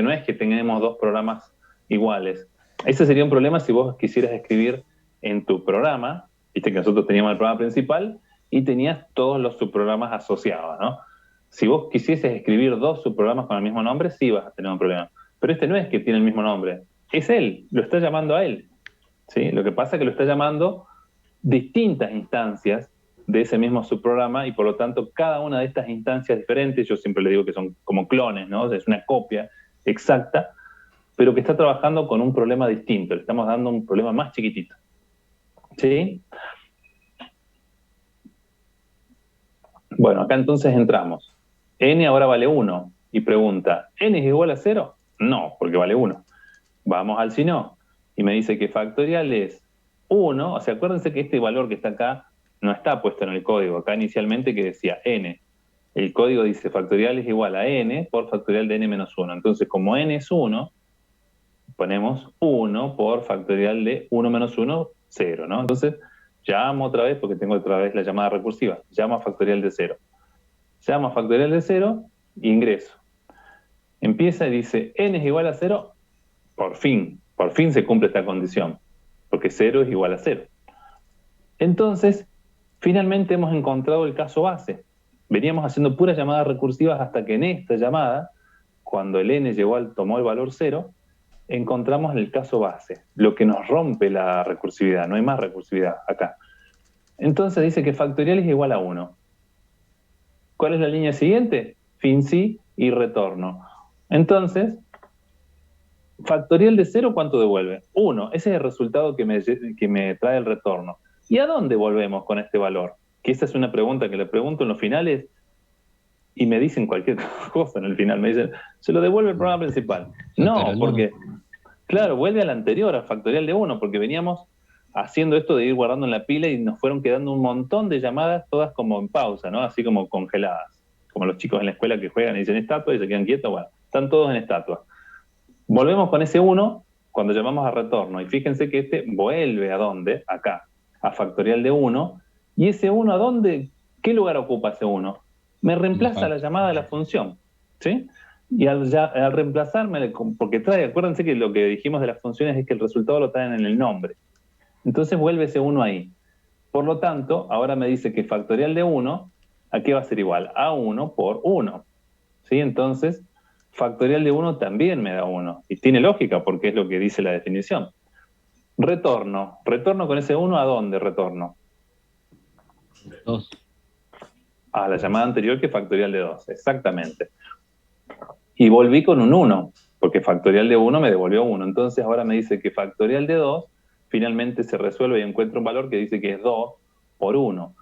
no es que tengamos dos programas iguales. Ese sería un problema si vos quisieras escribir en tu programa, viste que nosotros teníamos el programa principal y tenías todos los subprogramas asociados, ¿no? Si vos quisieses escribir dos subprogramas con el mismo nombre, sí vas a tener un problema. Pero este no es que tiene el mismo nombre, es él, lo está llamando a él, ¿sí? Lo que pasa es que lo está llamando distintas instancias de ese mismo subprograma y por lo tanto cada una de estas instancias diferentes, yo siempre le digo que son como clones, ¿no? Es una copia exacta, pero que está trabajando con un problema distinto, le estamos dando un problema más chiquitito. ¿Sí? Bueno, acá entonces entramos. N ahora vale 1 y pregunta, ¿N es igual a 0? No, porque vale 1. Vamos al si no y me dice que factorial es 1, o sea, acuérdense que este valor que está acá no está puesto en el código, acá inicialmente que decía n. El código dice factorial es igual a n por factorial de n menos 1. Entonces, como n es 1, ponemos 1 por factorial de 1 menos 1, 0, ¿no? Entonces, llamo otra vez, porque tengo otra vez la llamada recursiva, llamo a factorial de 0. Llamo a factorial de 0, ingreso. Empieza y dice, n es igual a 0, por fin se cumple esta condición, porque 0 es igual a 0. Entonces, finalmente hemos encontrado el caso base. Veníamos haciendo puras llamadas recursivas hasta que en esta llamada, cuando el n tomó el valor 0, encontramos el caso base, lo que nos rompe la recursividad, no hay más recursividad acá. Entonces dice que factorial es igual a 1. ¿Cuál es la línea siguiente? Fin sí y retorno. Entonces, factorial de 0, ¿cuánto devuelve? 1. Ese es el resultado que me trae el retorno. ¿Y a dónde volvemos con este valor? Que esa es una pregunta que le pregunto en los finales y me dicen cualquier cosa en el final. Me dicen, se lo devuelve el programa principal. No, porque, claro, vuelve al anterior, al factorial de 1, porque veníamos haciendo esto de ir guardando en la pila y nos fueron quedando un montón de llamadas, todas como en pausa, ¿no? Así como congeladas. Como los chicos en la escuela que juegan y dicen estatua y se quedan quietos, bueno, están todos en estatua. Volvemos con ese 1 cuando llamamos a retorno. Y fíjense que este vuelve ¿a dónde? Acá, a factorial de 1. ¿Y ese 1 a dónde? ¿Qué lugar ocupa ese 1? Me reemplaza la llamada de la función, ¿sí? Y al reemplazarme, porque acuérdense que lo que dijimos de las funciones es que el resultado lo traen en el nombre. Entonces vuelve ese 1 ahí. Por lo tanto, ahora me dice que factorial de 1, ¿a qué va a ser igual? A 1 por 1. ¿Sí? Entonces, factorial de 1 también me da 1. Y tiene lógica porque es lo que dice la definición. Retorno. ¿Retorno con ese 1 a dónde retorno? 2. A la llamada anterior que factorial de 2. Exactamente. Y volví con un 1, porque factorial de 1 me devolvió 1. Entonces ahora me dice que factorial de 2 finalmente se resuelve y encuentro un valor que dice que es 2 por 1.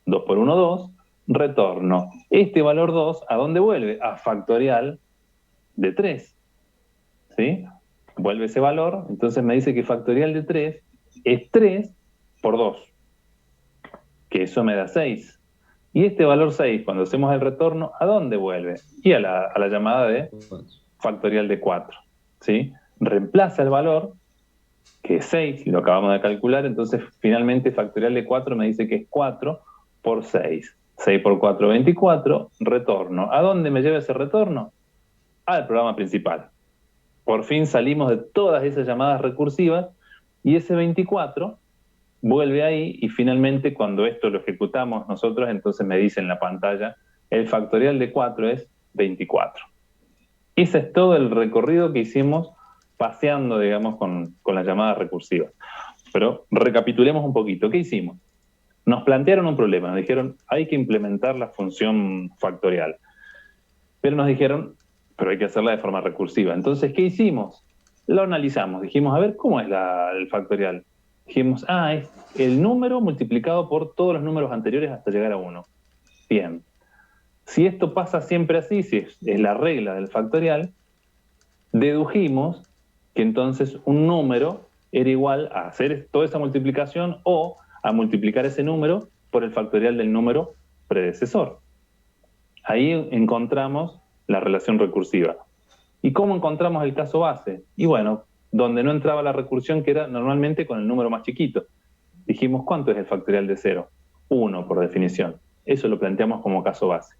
2 por 1, 2. Retorno. Este valor 2, ¿a dónde vuelve? A factorial de 3. ¿Sí? Vuelve ese valor, entonces me dice que factorial de 3 es 3 por 2, que eso me da 6. Y este valor 6, cuando hacemos el retorno, ¿a dónde vuelve? Y a la llamada de factorial de 4. ¿Sí? Reemplaza el valor, que es 6, y lo acabamos de calcular, entonces finalmente factorial de 4 me dice que es 4 por 6. 6 por 4, 24, retorno. ¿A dónde me lleva ese retorno? Al programa principal. Por fin salimos de todas esas llamadas recursivas y ese 24 vuelve ahí y finalmente cuando esto lo ejecutamos nosotros, entonces me dice en la pantalla, el factorial de 4 es 24. Ese es todo el recorrido que hicimos paseando, digamos, con las llamadas recursivas. Pero recapitulemos un poquito. ¿Qué hicimos? Nos plantearon un problema, nos dijeron, hay que implementar la función factorial. Pero nos dijeron, pero hay que hacerla de forma recursiva. Entonces, ¿qué hicimos? Lo analizamos. Dijimos, a ver, ¿cómo es el factorial? Dijimos, es el número multiplicado por todos los números anteriores hasta llegar a 1. Bien. Si esto pasa siempre así, si es la regla del factorial, dedujimos que entonces un número era igual a hacer toda esa multiplicación o a multiplicar ese número por el factorial del número predecesor. Ahí encontramos la relación recursiva. ¿Y cómo encontramos el caso base? Y bueno, donde no entraba la recursión, que era normalmente con el número más chiquito. Dijimos, ¿cuánto es el factorial de 0? 1, por definición. Eso lo planteamos como caso base.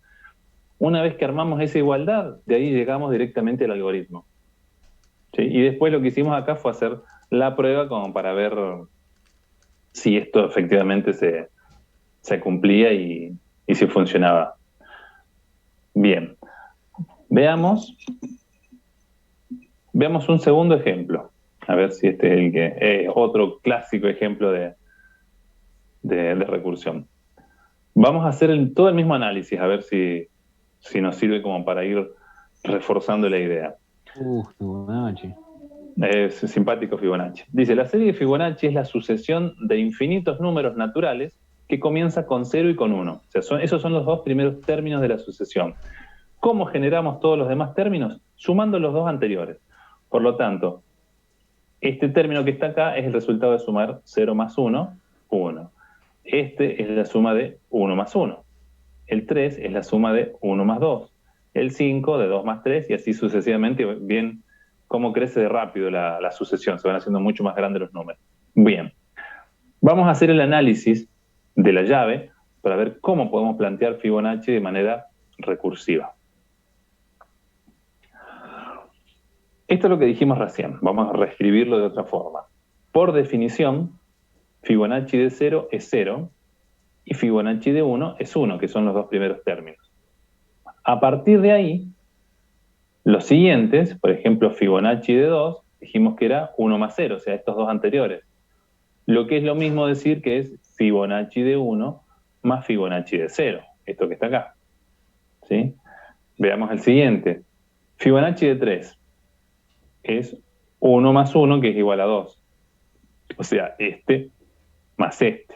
Una vez que armamos esa igualdad, de ahí llegamos directamente al algoritmo. ¿Sí? Y después lo que hicimos acá fue hacer la prueba como para ver si esto efectivamente se cumplía y si funcionaba. Bien, veamos un segundo ejemplo. A ver si este es el que otro clásico ejemplo de recursión. Vamos a hacer todo el mismo análisis, a ver si nos sirve como para ir reforzando la idea. Fibonacci. Es simpático Fibonacci. Dice, la serie de Fibonacci es la sucesión de infinitos números naturales que comienza con 0 y con 1. O sea, esos son los dos primeros términos de la sucesión. ¿Cómo generamos todos los demás términos? Sumando los dos anteriores. Por lo tanto, este término que está acá es el resultado de sumar 0 más 1, 1. Este es la suma de 1 más 1. El 3 es la suma de 1 más 2. El 5 de 2 más 3 y así sucesivamente. Bien, cómo crece de rápido la sucesión. Se van haciendo mucho más grandes los números. Bien, vamos a hacer el análisis de la llave para ver cómo podemos plantear Fibonacci de manera recursiva. Esto es lo que dijimos recién. Vamos a reescribirlo de otra forma. Por definición, Fibonacci de 0 es 0 y Fibonacci de 1 es 1, que son los dos primeros términos. A partir de ahí, los siguientes, por ejemplo, Fibonacci de 2, dijimos que era 1 más 0, o sea, estos dos anteriores. Lo que es lo mismo decir que es Fibonacci de 1 más Fibonacci de 0, esto que está acá. ¿Sí? Veamos el siguiente. Fibonacci de 3 es 1 más 1, que es igual a 2. O sea, este más este.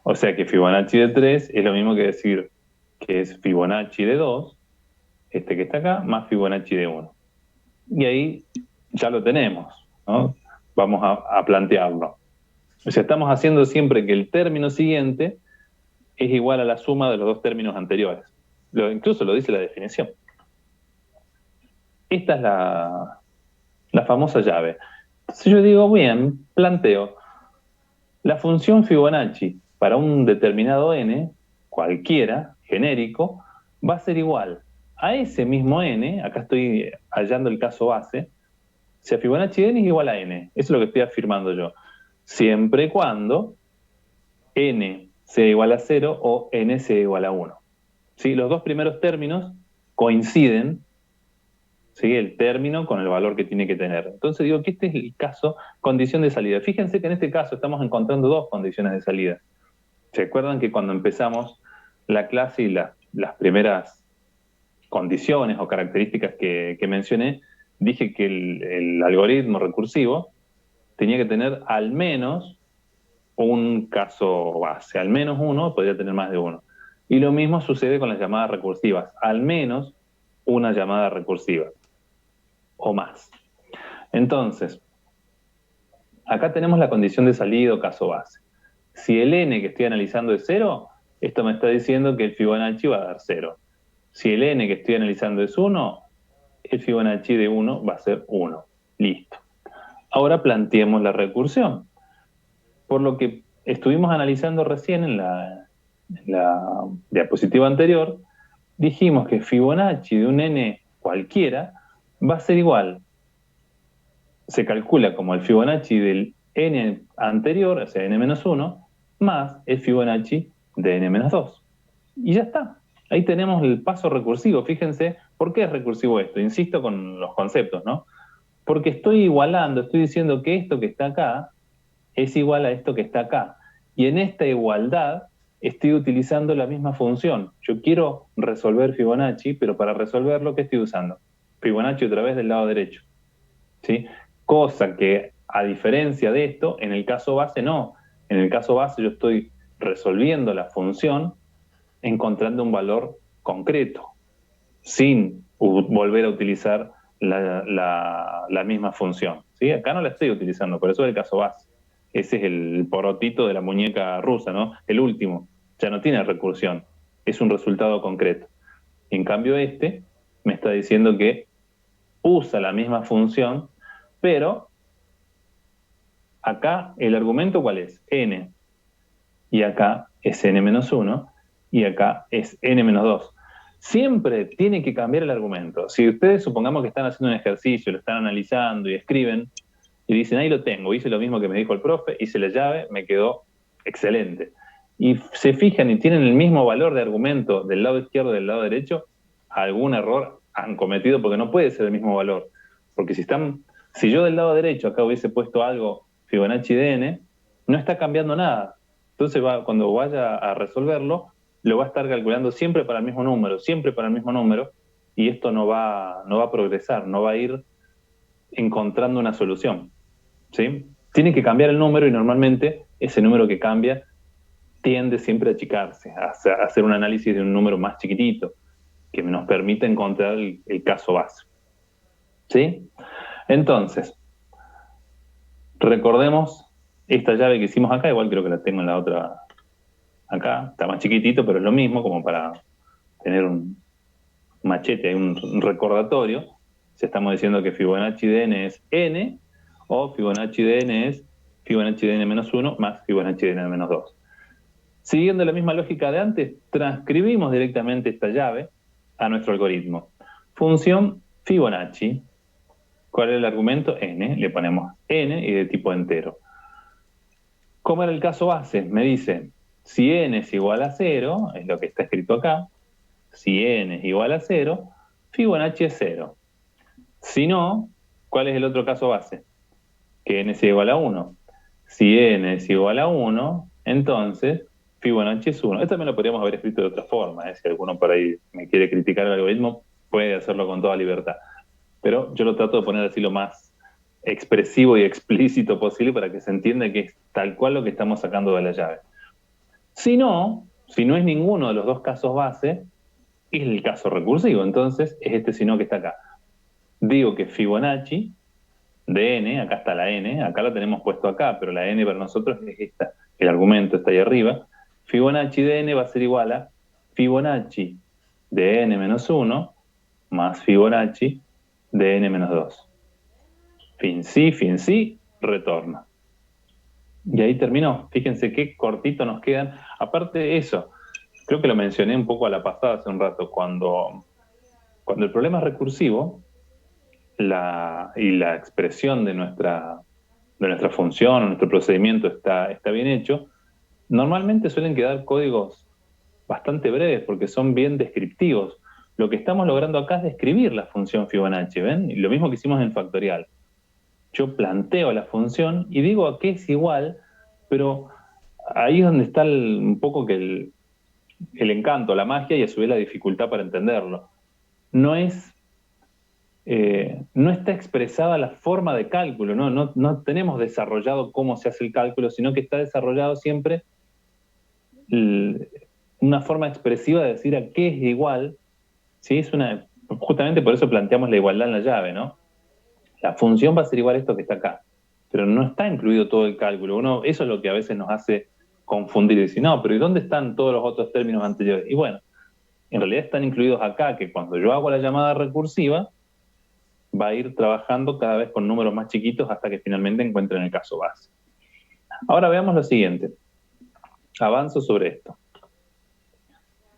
O sea que Fibonacci de 3 es lo mismo que decir que es Fibonacci de 2, este que está acá, más Fibonacci de 1. Y ahí ya lo tenemos, ¿no? Vamos a plantearlo. O sea, estamos haciendo siempre que el término siguiente es igual a la suma de los dos términos anteriores. Incluso lo dice la definición. Esta es la famosa llave. Entonces yo digo, bien, planteo, la función Fibonacci para un determinado n, cualquiera, genérico, va a ser igual a ese mismo n, acá estoy hallando el caso base, si a Fibonacci de n es igual a n, eso es lo que estoy afirmando yo, siempre y cuando n sea igual a 0 o n sea igual a 1. ¿Sí? Los dos primeros términos coinciden, ¿sí? El término con el valor que tiene que tener. Entonces digo que este es el caso, condición de salida. Fíjense que en este caso estamos encontrando dos condiciones de salida. ¿Se acuerdan que cuando empezamos la clase y las primeras condiciones o características que mencioné, dije que el algoritmo recursivo tenía que tener al menos un caso base, al menos uno, podría tener más de uno. Y lo mismo sucede con las llamadas recursivas, al menos una llamada recursiva o más. Entonces, acá tenemos la condición de salida o caso base. Si el n que estoy analizando es 0, esto me está diciendo que el Fibonacci va a dar 0. Si el n que estoy analizando es 1, el Fibonacci de 1 va a ser 1. Listo. Ahora planteemos la recursión. Por lo que estuvimos analizando recién en la diapositiva anterior, dijimos que Fibonacci de un n cualquiera va a ser igual. Se calcula como el Fibonacci del n anterior, o sea, n-1, más el Fibonacci de n-2. Y ya está. Ahí tenemos el paso recursivo. Fíjense, ¿por qué es recursivo esto? Insisto con los conceptos, ¿no? Porque estoy igualando, estoy diciendo que esto que está acá es igual a esto que está acá. Y en esta igualdad estoy utilizando la misma función. Yo quiero resolver Fibonacci, pero para resolverlo, ¿qué estoy usando? Fibonacci otra vez del lado derecho, ¿sí? Cosa que, a diferencia de esto, en el caso base no. En el caso base yo estoy resolviendo la función encontrando un valor concreto, sin volver a utilizar la misma función, ¿sí? Acá no la estoy utilizando, por eso es el caso base. Ese es el porotito de la muñeca rusa, ¿no? El último, ya no tiene recursión, es un resultado concreto. En cambio este me está diciendo que usa la misma función, pero acá el argumento ¿cuál es? N. Y acá es n-1 y acá es n-2. Siempre tiene que cambiar el argumento. Si ustedes supongamos que están haciendo un ejercicio, lo están analizando y escriben y dicen, ahí lo tengo, hice lo mismo que me dijo el profe, hice la llave, me quedó excelente. Y se fijan y tienen el mismo valor de argumento del lado izquierdo y del lado derecho, algún error han cometido porque no puede ser el mismo valor. Porque si yo del lado derecho acá hubiese puesto algo Fibonacci de n, no está cambiando nada. Entonces cuando vaya a resolverlo, lo va a estar calculando siempre para el mismo número, siempre para el mismo número, y esto no va a progresar, no va a ir encontrando una solución, ¿sí? Tiene que cambiar el número y normalmente ese número que cambia tiende siempre a achicarse, a hacer un análisis de un número más chiquitito, que nos permita encontrar el caso base, ¿sí? Entonces, recordemos esta llave que hicimos acá, igual creo que la tengo en la otra acá, está más chiquitito, pero es lo mismo, como para tener un machete, un recordatorio. Si estamos diciendo que Fibonacci de n es n, o Fibonacci de n es Fibonacci de n-1 más Fibonacci de n-2. Siguiendo la misma lógica de antes, transcribimos directamente esta llave a nuestro algoritmo. Función Fibonacci. ¿Cuál es el argumento? N. Le ponemos n y de tipo entero. ¿Cómo era el caso base? Me dice, si n es igual a 0, es lo que está escrito acá, si n es igual a 0, Fibonacci es 0. Si no, ¿cuál es el otro caso base? Que n sea igual a 1. Si n es igual a 1, entonces Fibonacci es 1. Esto también lo podríamos haber escrito de otra forma. Si alguno por ahí me quiere criticar el algoritmo, puede hacerlo con toda libertad. Pero yo lo trato de poner así lo más expresivo y explícito posible para que se entienda que es tal cual lo que estamos sacando de la llave. Si no es ninguno de los dos casos base, es el caso recursivo. Entonces es este si no que está acá. Digo que Fibonacci de n, acá está la n, acá la tenemos puesto acá, pero la n para nosotros es esta, el argumento está ahí arriba. Fibonacci de n va a ser igual a Fibonacci de n-1 más Fibonacci de n-2. Fin sí, retorno. Y ahí terminó. Fíjense qué cortito nos quedan. Aparte de eso, creo que lo mencioné un poco a la pasada hace un rato, cuando el problema es recursivo, y la expresión de nuestra función o nuestro procedimiento está bien hecho, normalmente suelen quedar códigos bastante breves porque son bien descriptivos. Lo que estamos logrando acá es describir la función Fibonacci, ¿ven? Y lo mismo que hicimos en factorial. Yo planteo la función y digo a qué es igual, pero ahí es donde está un poco que el encanto, la magia y a su vez la dificultad para entenderlo. No está expresada la forma de cálculo, no tenemos desarrollado cómo se hace el cálculo, sino que está desarrollado siempre una forma expresiva de decir a qué es igual, ¿sí? Justamente por eso planteamos la igualdad en la llave, ¿no? La función va a ser igual a esto que está acá, pero no está incluido todo el cálculo. Eso es lo que a veces nos hace confundir y decir, no, pero ¿y dónde están todos los otros términos anteriores? Y bueno, en realidad están incluidos acá, que cuando yo hago la llamada recursiva, va a ir trabajando cada vez con números más chiquitos hasta que finalmente encuentren el caso base. Ahora veamos lo siguiente. Avanzo sobre esto.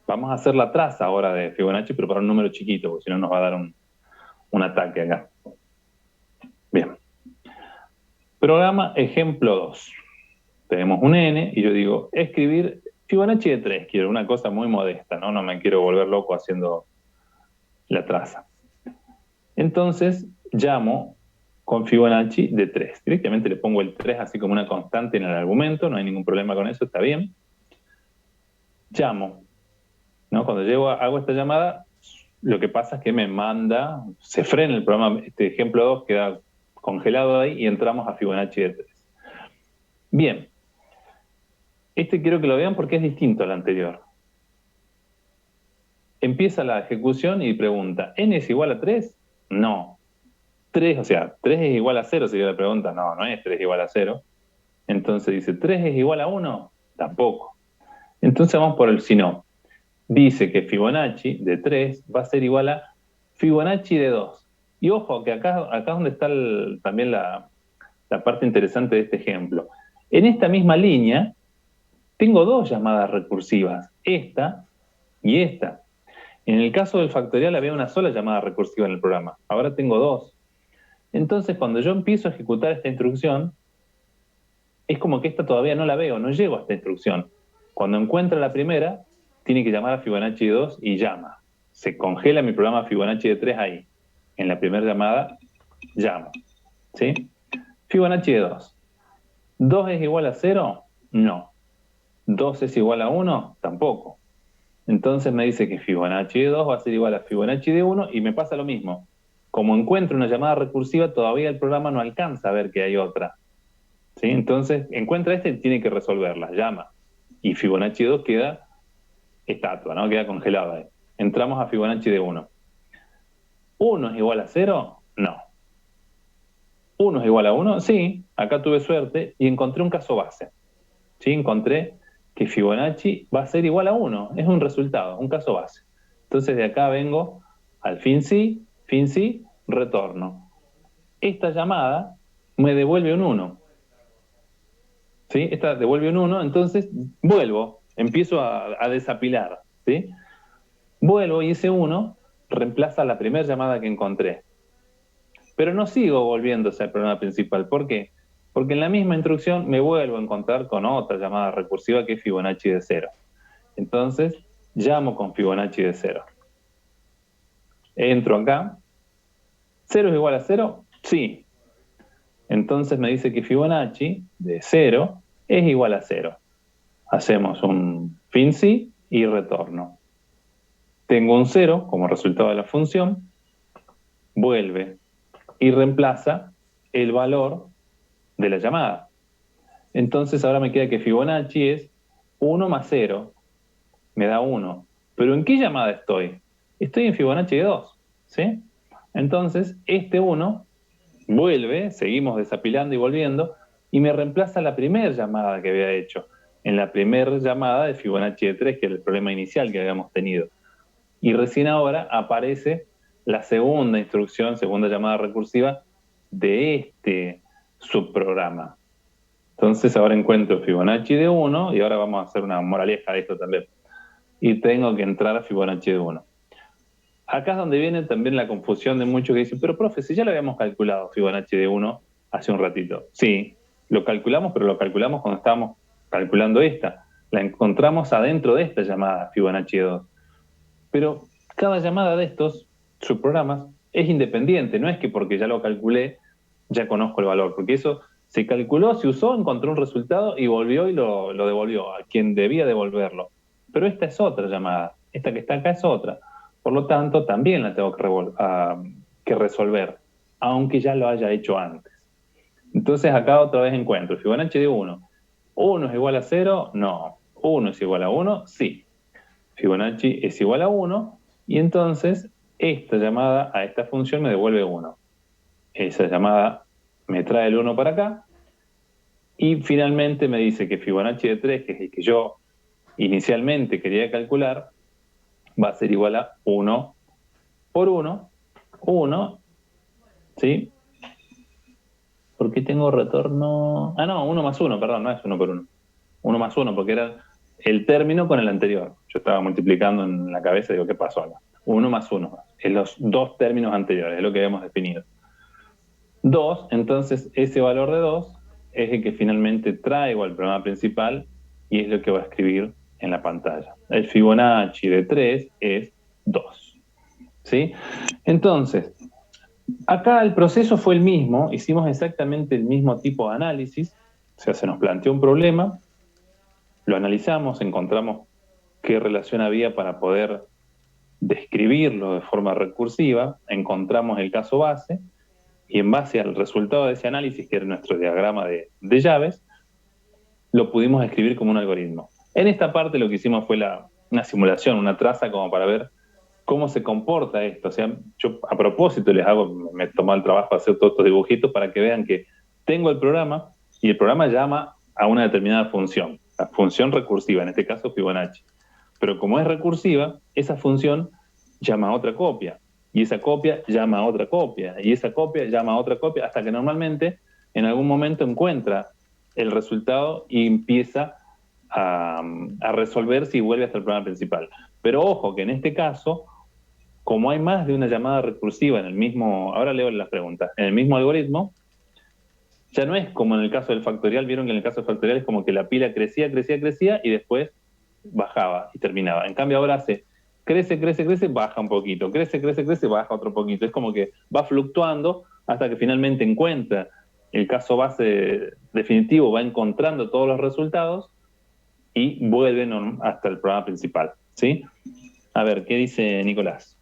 Vamos a hacer la traza ahora de Fibonacci, pero para un número chiquito, porque si no nos va a dar un ataque acá. Bien. Programa ejemplo 2. Tenemos un n y yo digo, escribir Fibonacci de 3. Quiero una cosa muy modesta, ¿no? No me quiero volver loco haciendo la traza. Entonces, llamo con Fibonacci de 3. Directamente le pongo el 3 así como una constante en el argumento, no hay ningún problema con eso, está bien. llamo, ¿no? Cuando hago esta llamada, lo que pasa es que me manda, se frena el programa, este ejemplo 2 queda congelado ahí y entramos a Fibonacci de 3. Bien, este quiero que lo vean porque es distinto al anterior. Empieza la ejecución y pregunta, ¿n es igual a 3? No. 3, o sea, 3 es igual a 0, sería la pregunta. No, no es 3 igual a 0. Entonces dice, ¿3 es igual a 1? Tampoco. Entonces vamos por el si no. Dice que Fibonacci de 3 va a ser igual a Fibonacci de 2. Y ojo, que acá es donde está también la parte interesante de este ejemplo. En esta misma línea tengo dos llamadas recursivas, esta y esta. En el caso del factorial había una sola llamada recursiva en el programa, ahora tengo dos. Entonces, cuando yo empiezo a ejecutar esta instrucción, es como que esta todavía no la veo, no llego a esta instrucción. Cuando encuentra la primera, tiene que llamar a Fibonacci de 2 y llama. Se congela mi programa Fibonacci de 3 ahí. En la primera llamada, llamo. ¿Sí? Fibonacci de 2. ¿2 es igual a 0? No. ¿2 es igual a 1? Tampoco. Entonces me dice que Fibonacci de 2 va a ser igual a Fibonacci de 1 y me pasa lo mismo. Como encuentro una llamada recursiva, todavía el programa no alcanza a ver que hay otra. ¿Sí? Entonces, encuentra esta y tiene que resolverla, llama. Y Fibonacci de 2 queda estatua, ¿no? Queda congelada ahí. Entramos a Fibonacci de 1. ¿1 es igual a 0? No. ¿1 es igual a 1? Sí, acá tuve suerte y encontré un caso base. ¿Sí? Encontré que Fibonacci va a ser igual a 1. Es un resultado, un caso base. Entonces de acá vengo al fin sí, retorno. Esta llamada me devuelve un 1. ¿Sí? Esta devuelve un 1, entonces vuelvo, empiezo a desapilar. ¿Sí? Vuelvo y ese 1 reemplaza la primera llamada que encontré. Pero no sigo volviéndose al programa principal. ¿Por qué? Porque en la misma instrucción me vuelvo a encontrar con otra llamada recursiva que es Fibonacci de 0. Entonces, llamo con Fibonacci de 0. Entro acá. ¿0 es igual a 0? Sí. Entonces me dice que Fibonacci de 0 es igual a 0. Hacemos un fin sí y retorno. Tengo un 0 como resultado de la función. Vuelve y reemplaza el valor de la llamada. Entonces ahora me queda que Fibonacci es 1 más 0, me da 1. ¿Pero en qué llamada estoy? Estoy en Fibonacci de 2, ¿sí? Entonces este 1 vuelve, seguimos desapilando y volviendo, y me reemplaza la primera llamada que había hecho, en la primera llamada de Fibonacci de 3, que era el problema inicial que habíamos tenido. Y recién ahora aparece la segunda instrucción, segunda llamada recursiva de este subprograma. Entonces ahora encuentro Fibonacci de 1 y ahora vamos a hacer una moraleja de esto también. Y tengo que entrar a Fibonacci de 1. Acá es donde viene también la confusión de muchos que dicen, pero profe, si ya lo habíamos calculado Fibonacci de 1 hace un ratito. Sí, lo calculamos, pero lo calculamos cuando estábamos calculando esta. La encontramos adentro de esta llamada Fibonacci de 2. Pero cada llamada de estos subprogramas es independiente, no es que porque ya lo calculé, ya conozco el valor, porque eso se calculó, se usó, encontró un resultado y volvió y lo devolvió a quien debía devolverlo. Pero esta es otra llamada, esta que está acá es otra. Por lo tanto, también la tengo que resolver, aunque ya lo haya hecho antes. Entonces acá otra vez encuentro Fibonacci de 1. ¿1 es igual a 0? No. ¿1 es igual a 1? Sí. Fibonacci es igual a 1 y entonces esta llamada a esta función me devuelve 1. Esa llamada me trae el 1 para acá y finalmente me dice que Fibonacci de 3, que es el que yo inicialmente quería calcular, va a ser igual a 1 por 1, 1, ¿sí? ¿Por qué tengo retorno? Ah, no, 1 más 1, perdón, no es 1 por 1. 1 más 1, porque era el término con el anterior. Yo estaba multiplicando en la cabeza y digo, ¿qué pasó acá? 1 más 1, es los dos términos anteriores, es lo que habíamos definido. 2, entonces ese valor de 2 es el que finalmente traigo al programa principal y es lo que va a escribir en la pantalla. El Fibonacci de 3 es 2. ¿Sí? Entonces, acá el proceso fue el mismo, hicimos exactamente el mismo tipo de análisis, o sea, se nos planteó un problema, lo analizamos, encontramos qué relación había para poder describirlo de forma recursiva, encontramos el caso base y en base al resultado de ese análisis, que era nuestro diagrama de llaves, lo pudimos escribir como un algoritmo. En esta parte lo que hicimos fue una simulación, una traza como para ver cómo se comporta esto. O sea, yo a propósito me tomé el trabajo de hacer todos estos dibujitos para que vean que tengo el programa y el programa llama a una determinada función, la función recursiva, en este caso Fibonacci. Pero como es recursiva, esa función llama a otra copia, y esa copia llama a otra copia, y esa copia llama a otra copia, hasta que normalmente en algún momento encuentra el resultado y empieza a resolverse y vuelve hasta el programa principal. Pero ojo que en este caso, como hay más de una llamada recursiva en el mismo, ahora leo las preguntas, en el mismo algoritmo, ya no es como en el caso del factorial. Vieron que en el caso del factorial es como que la pila crecía y después bajaba y terminaba. En cambio ahora crece, baja un poquito, crece, baja otro poquito. Es como que va fluctuando hasta que finalmente encuentra el caso base definitivo, va encontrando todos los resultados y vuelven hasta el programa principal, ¿sí? A ver, ¿qué dice Nicolás?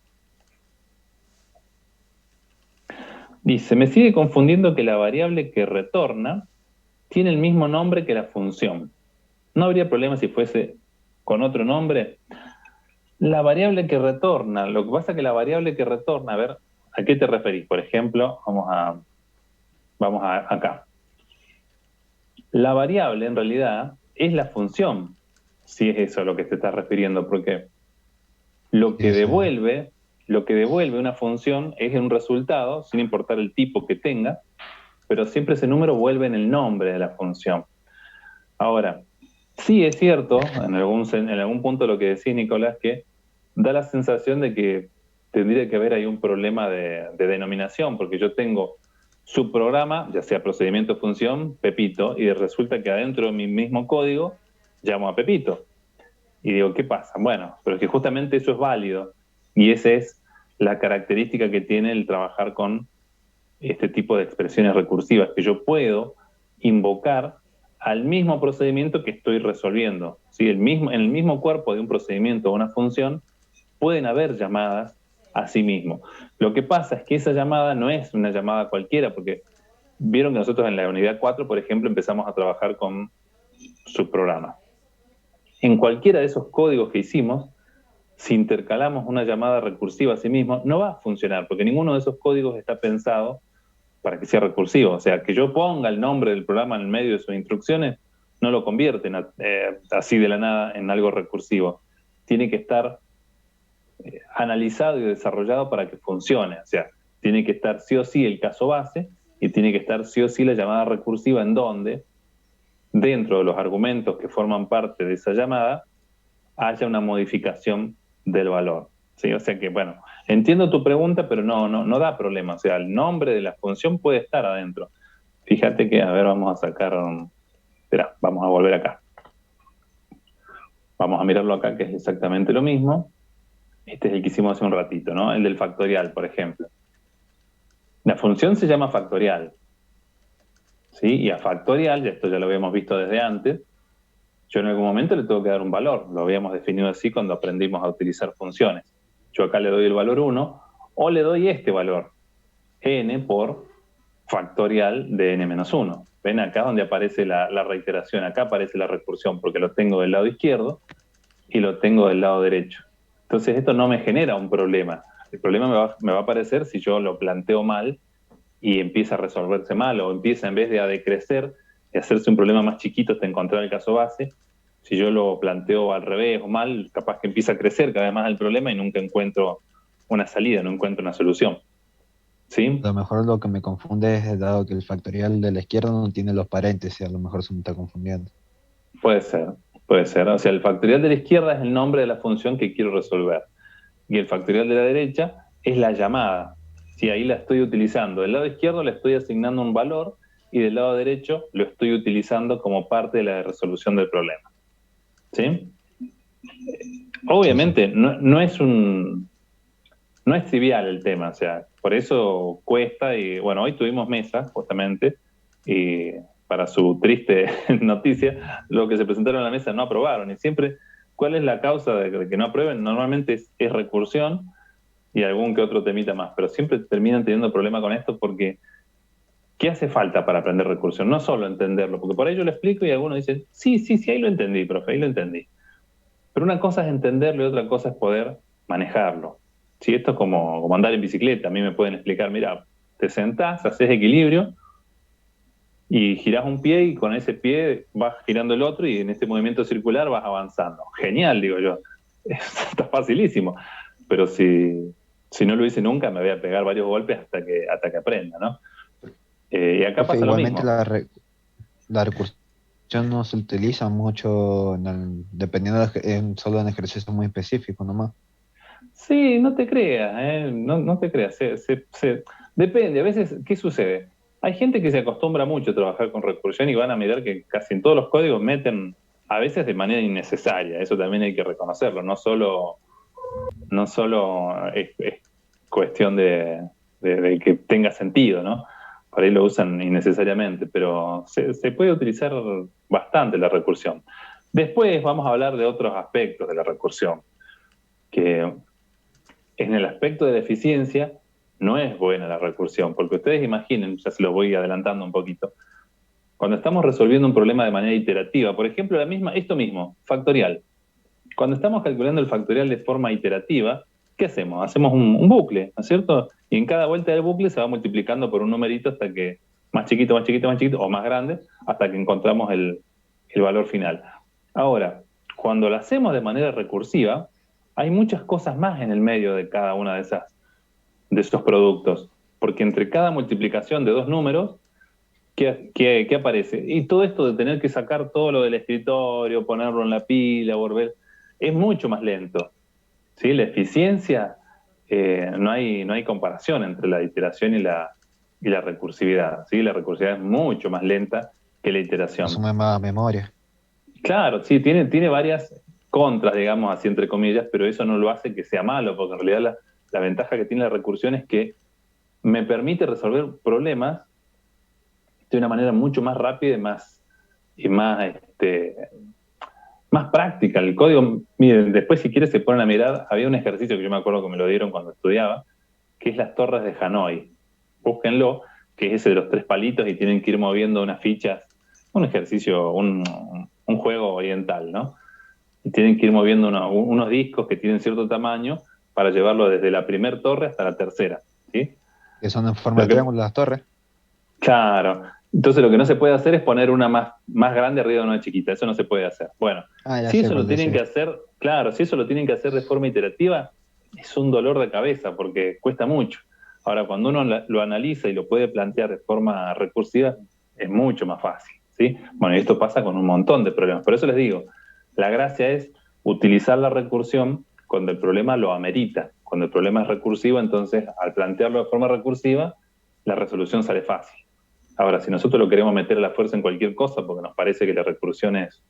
Dice, me sigue confundiendo que la variable que retorna tiene el mismo nombre que la función. ¿No habría problema si fuese con otro nombre? La variable que retorna, lo que pasa es que la variable que retorna, a ver, ¿a qué te referís? Por ejemplo, vamos acá. La variable en realidad es la función, si es eso a lo que te estás refiriendo, porque lo que devuelve una función es un resultado, sin importar el tipo que tenga, pero siempre ese número vuelve en el nombre de la función. Ahora, sí es cierto, en algún punto lo que decís, Nicolás, que da la sensación de que tendría que haber ahí un problema de denominación, porque yo tengo subprograma, ya sea procedimiento o función, Pepito, y resulta que adentro de mi mismo código llamo a Pepito. Y digo, ¿qué pasa? Bueno, pero es que justamente eso es válido, y esa es la característica que tiene el trabajar con este tipo de expresiones recursivas, que yo puedo invocar al mismo procedimiento que estoy resolviendo. ¿Sí? En el mismo cuerpo de un procedimiento o una función pueden haber llamadas a sí mismo. Lo que pasa es que esa llamada no es una llamada cualquiera, porque vieron que nosotros en la unidad 4, por ejemplo, empezamos a trabajar con subprogramas. En cualquiera de esos códigos que hicimos, si intercalamos una llamada recursiva a sí mismo, no va a funcionar, porque ninguno de esos códigos está pensado para que sea recursivo. O sea, que yo ponga el nombre del programa en el medio de sus instrucciones no lo convierte así de la nada en algo recursivo. Tiene que estar analizado y desarrollado para que funcione. O sea, tiene que estar sí o sí el caso base y tiene que estar sí o sí la llamada recursiva, en donde, dentro de los argumentos que forman parte de esa llamada, haya una modificación del valor. ¿Sí? O sea que, bueno, entiendo tu pregunta, pero no da problema. O sea, el nombre de la función puede estar adentro. Fíjate que, a ver, vamos a sacar espera, vamos a volver acá. Vamos a mirarlo acá, que es exactamente lo mismo. Este es el que hicimos hace un ratito, ¿no? El del factorial, por ejemplo. La función se llama factorial, ¿sí? Y a factorial, y esto ya lo habíamos visto desde antes, yo en algún momento le tengo que dar un valor. Lo habíamos definido así cuando aprendimos a utilizar funciones. Yo acá le doy el valor 1 o le doy este valor, n por factorial de n-1. ¿Ven acá donde aparece la reiteración? Acá aparece la recursión porque lo tengo del lado izquierdo y lo tengo del lado derecho. Entonces esto no me genera un problema. El problema me va a aparecer si yo lo planteo mal y empieza a resolverse mal, o empieza, en vez de a decrecer y hacerse un problema más chiquito hasta encontrar el caso base, si yo lo planteo al revés o mal, capaz que empieza a crecer cada vez más el problema y nunca encuentro una salida, no encuentro una solución. ¿Sí? A lo mejor lo que me confunde es dado que el factorial de la izquierda no tiene los paréntesis, a lo mejor se me está confundiendo. Puede ser, puede ser. O sea, el factorial de la izquierda es el nombre de la función que quiero resolver. Y el factorial de la derecha es la llamada. Sí, ahí la estoy utilizando. Del lado izquierdo le estoy asignando un valor y del lado derecho lo estoy utilizando como parte de la resolución del problema. ¿Sí? Obviamente, sí. No es trivial el tema, o sea, por eso cuesta. Y bueno, hoy tuvimos mesa, justamente, y para su triste noticia, lo que se presentaron en la mesa no aprobaron. Y siempre ¿Cuál es la causa de que no aprueben? Normalmente es recursión y algún que otro temita más, pero siempre terminan teniendo problema con esto porque ¿qué hace falta para aprender recursión? No solo entenderlo, porque por ahí yo lo explico y algunos dicen, sí, sí, sí, ahí lo entendí, profe, ahí lo entendí. Pero una cosa es entenderlo y otra cosa es poder manejarlo. Si esto es como andar en bicicleta, a mí me pueden explicar, mira, te sentás, haces equilibrio y girás un pie y con ese pie vas girando el otro y en este movimiento circular vas avanzando. Genial, digo yo. Está facilísimo. Pero si no lo hice nunca, me voy a pegar varios golpes hasta que aprenda, ¿no? Y acá Profe, pasa lo igualmente mismo. la recursión no se utiliza mucho dependiendo solo en ejercicios muy específicos nomás. Sí, no te creas, no te creas. Depende, a veces, ¿qué sucede? Hay gente que se acostumbra mucho a trabajar con recursión y van a mirar que casi en todos los códigos meten, a veces de manera innecesaria, eso también hay que reconocerlo, no solo es cuestión de que tenga sentido, ¿no? Por ahí lo usan innecesariamente, pero se puede utilizar bastante la recursión. Después vamos a hablar de otros aspectos de la recursión, que en el aspecto de la eficiencia no es buena la recursión, porque ustedes imaginen, ya se lo voy adelantando un poquito, cuando estamos resolviendo un problema de manera iterativa, por ejemplo, esto mismo, factorial. Cuando estamos calculando el factorial de forma iterativa, ¿qué hacemos? Hacemos un bucle, ¿no es cierto? Y en cada vuelta del bucle se va multiplicando por un numerito hasta que más chiquito, más chiquito, más chiquito, o más grande, hasta que encontramos el valor final. Ahora, cuando lo hacemos de manera recursiva, hay muchas cosas más en el medio de cada una de esos productos, porque entre cada multiplicación de dos números, ¿qué aparece? Y todo esto de tener que sacar todo lo del escritorio, ponerlo en la pila, volver, es mucho más lento. ¿Sí? La eficiencia, no hay comparación entre la iteración y la recursividad. ¿Sí? La recursividad es mucho más lenta que la iteración. Consume más memoria. Claro, sí, tiene varias contras, digamos así, entre comillas, pero eso no lo hace que sea malo, porque en realidad la ventaja que tiene la recursión es que me permite resolver problemas de una manera mucho más rápida y más práctica. El código, miren, después si quieres se ponen a mirar, había un ejercicio que yo me acuerdo que me lo dieron cuando estudiaba, que es las torres de Hanoi. Búsquenlo, que es ese de los tres palitos y tienen que ir moviendo unas fichas, un ejercicio, un juego oriental, ¿no? Y tienen que ir moviendo unos discos que tienen cierto tamaño para llevarlo desde la primera torre hasta la tercera, ¿sí? Que son en forma Lo de que, triángulo las torres. claro. Entonces lo que no se puede hacer es poner una más grande arriba de una chiquita. Eso no se puede hacer. Bueno, Ah, ya si sé eso lo cuál tienen que decir. hacer, claro, si eso lo tienen que hacer de forma iterativa, es un dolor de cabeza porque cuesta mucho. Ahora, cuando uno lo analiza y lo puede plantear de forma recursiva, es mucho más fácil, ¿sí? Bueno, y esto pasa con un montón de problemas. Por eso les digo, la gracia es utilizar la recursión cuando el problema lo amerita. Cuando el problema es recursivo, entonces, al plantearlo de forma recursiva, la resolución sale fácil. Ahora, si nosotros lo queremos meter a la fuerza en cualquier cosa porque nos parece que la recursión es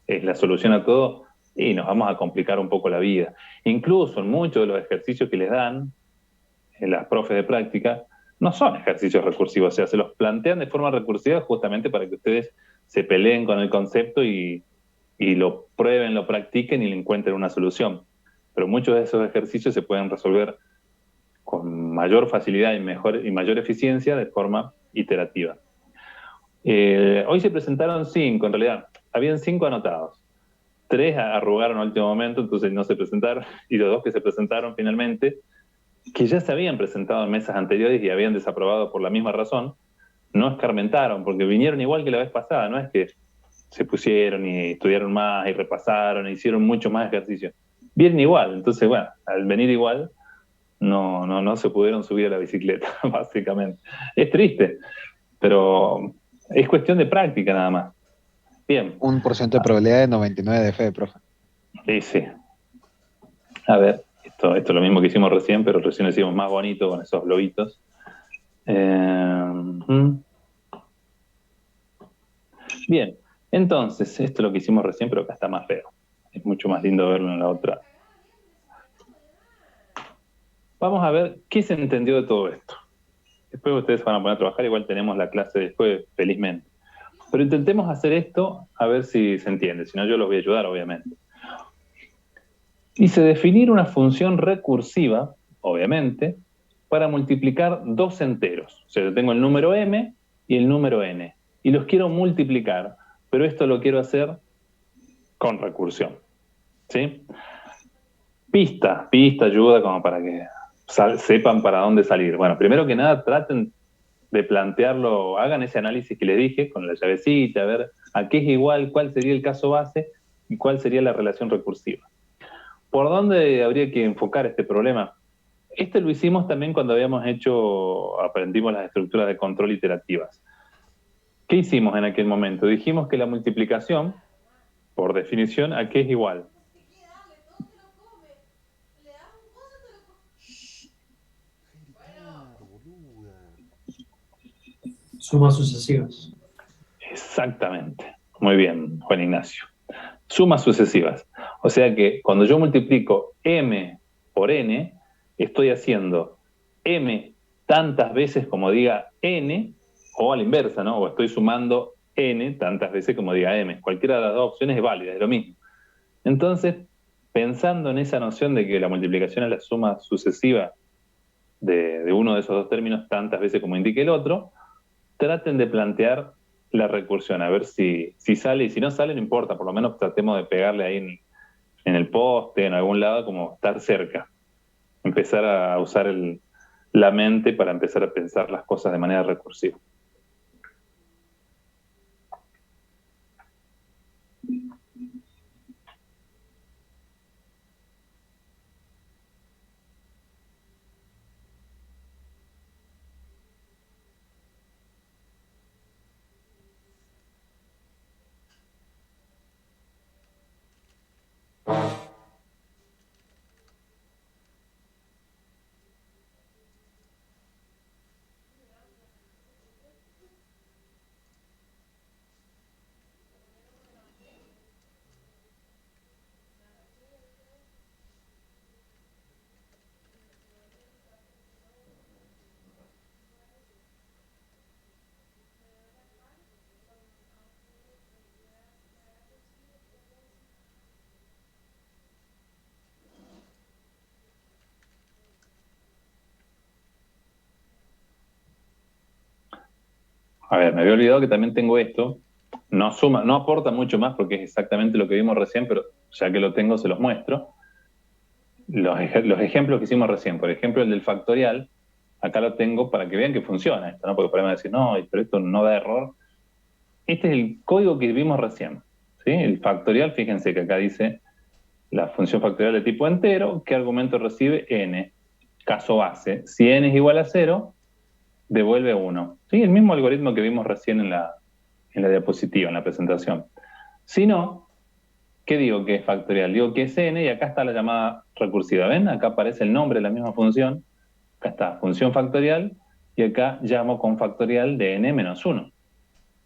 la solución a todo, y nos vamos a complicar un poco la vida. Incluso en muchos de los ejercicios que les dan en las profes de práctica, no son ejercicios recursivos, o sea, se los plantean de forma recursiva justamente para que ustedes se peleen con el concepto y lo prueben, lo practiquen y le encuentren una solución. Pero muchos de esos ejercicios se pueden resolver con mayor facilidad y mayor eficiencia de forma iterativa. Hoy se presentaron 5, en realidad, habían 5 anotados. 3 arrugaron al último momento, entonces no se presentaron, y los 2 que se presentaron finalmente, que ya se habían presentado en mesas anteriores y habían desaprobado por la misma razón, no escarmentaron, porque vinieron igual que la vez pasada, no es que se pusieron y estudiaron más y repasaron e hicieron mucho más ejercicio. Vienen igual, entonces, bueno, al venir igual, no se pudieron subir a la bicicleta, básicamente. Es triste, pero es cuestión de práctica nada más. Bien, 1% de probabilidad de 99 de fe, profe. sí, sí. A ver, esto es lo mismo que hicimos recién, pero recién lo hicimos más bonito con esos globitos. Bien, entonces, esto es lo que hicimos recién, pero acá está más feo. Es mucho más lindo verlo en la otra. Vamos a ver qué se entendió de todo esto. Después ustedes van a poner a trabajar, igual tenemos la clase después, felizmente. Pero intentemos hacer esto a ver si se entiende, si no yo los voy a ayudar, obviamente. Hice definir una función recursiva, obviamente, para multiplicar dos enteros. O sea, yo tengo el número m y el número n, y los quiero multiplicar, pero esto lo quiero hacer con recursión. ¿Sí? Pista ayuda como para que sepan para dónde salir. Bueno, primero que nada, traten de plantearlo, hagan ese análisis que les dije con la llavecita, a ver a qué es igual, cuál sería el caso base y cuál sería la relación recursiva. ¿Por dónde habría que enfocar este problema? Este lo hicimos también cuando aprendimos las estructuras de control iterativas. ¿Qué hicimos en aquel momento? Dijimos que la multiplicación, por definición, ¿a qué es igual? Sumas sucesivas. Exactamente. Muy bien, Juan Ignacio. Sumas sucesivas. O sea que cuando yo multiplico m por n, estoy haciendo m tantas veces como diga n, o a la inversa, ¿no? O estoy sumando n tantas veces como diga m. Cualquiera de las dos opciones es válida, es lo mismo. Entonces, pensando en esa noción de que la multiplicación es la suma sucesiva de uno de esos dos términos tantas veces como indique el otro, traten de plantear la recursión, a ver si sale, y si no sale, no importa, por lo menos tratemos de pegarle ahí en el poste, en algún lado, como estar cerca. Empezar a usar la mente para empezar a pensar las cosas de manera recursiva. A ver, me había olvidado que también tengo esto. No suma, no aporta mucho más porque es exactamente lo que vimos recién, pero ya que lo tengo se los muestro. Los ejemplos que hicimos recién, por ejemplo el del factorial, acá lo tengo para que vean que funciona esto, ¿no? Porque por ahí me van a decir, no, pero esto no da error. Este es el código que vimos recién, ¿sí? El factorial, fíjense que acá dice la función factorial de tipo entero, ¿qué argumento recibe? N. Caso base, si n es igual a 0, devuelve 1. ¿Sí? El mismo algoritmo que vimos recién en la diapositiva, en la presentación. Si no, ¿qué digo que es factorial? Digo que es n y acá está la llamada recursiva. ¿Ven? Acá aparece el nombre de la misma función. Acá está, función factorial, y acá llamo con factorial de n menos 1.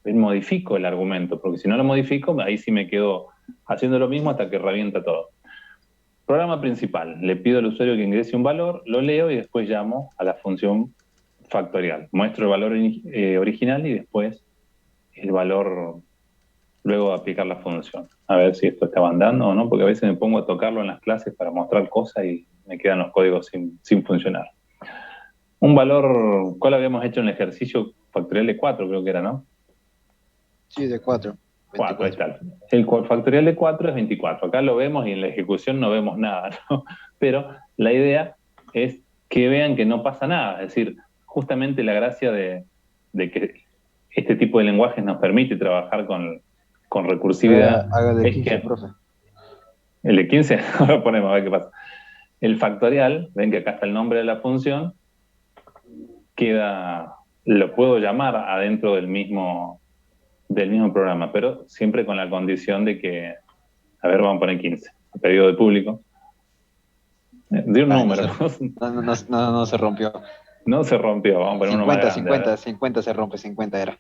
Modifico el argumento, porque si no lo modifico, ahí sí me quedo haciendo lo mismo hasta que revienta todo. Programa principal. Le pido al usuario que ingrese un valor, lo leo y después llamo a la función factorial. Muestro el valor original y después el valor, luego de aplicar la función. A ver si esto está andando o no, porque a veces me pongo a tocarlo en las clases para mostrar cosas y me quedan los códigos sin funcionar. Un valor, ¿cuál habíamos hecho en el ejercicio factorial de 4? Creo que era, ¿no? Sí, de 4. 4, ahí está. El factorial de 4 es 24. Acá lo vemos y en la ejecución no vemos nada, ¿no? Pero la idea es que vean que no pasa nada. Es decir, justamente la gracia de que este tipo de lenguajes nos permite trabajar con recursividad. Haga de es 15, que, profe. el de 15, ahora ponemos a ver qué pasa. El factorial, ven que acá está el nombre de la función, lo puedo llamar adentro del mismo programa, pero siempre con la condición de que, a ver, vamos a poner 15, a pedido del público, de un número. No se rompió. No se rompió, vamos a poner 50, uno más grande. 50 se rompe, 50 era.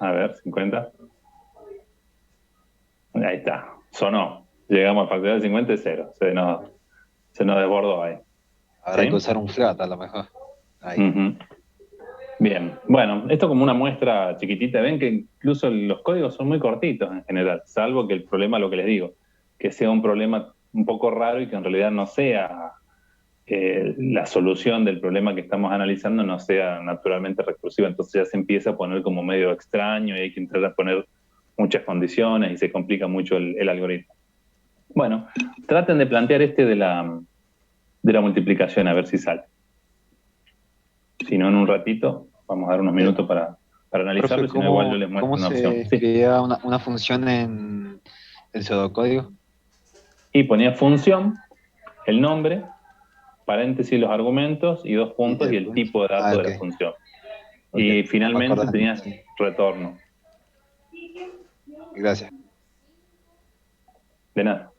A ver, 50. Ahí está, sonó. Llegamos al factorial de 50 es 0. Se nos desbordó ahí. Habrá ¿Sí? que usar un flat a lo mejor. Ahí. Bien, bueno, esto como una muestra chiquitita. Ven que incluso los códigos son muy cortitos en general, salvo que el problema, lo que les digo, que sea un problema un poco raro y que en realidad no sea la solución del problema que estamos analizando no sea naturalmente recursiva. Entonces ya se empieza a poner como medio extraño y hay que entrar a poner muchas condiciones y se complica mucho el algoritmo. Bueno, traten de plantear este de la multiplicación a ver si sale. Si no, en un ratito, vamos a dar unos minutos para analizarlo, Profe, y si no, igual yo ¿cómo, les muestro cómo una se opción. Sí. escribía una función en el pseudocódigo? Y ponía función, el nombre, paréntesis los argumentos y dos Y puntos y el después. tipo de Ah, dato de ok, la función. ok. Y Ya me finalmente acuerdo. tenías Sí, retorno. gracias. De nada.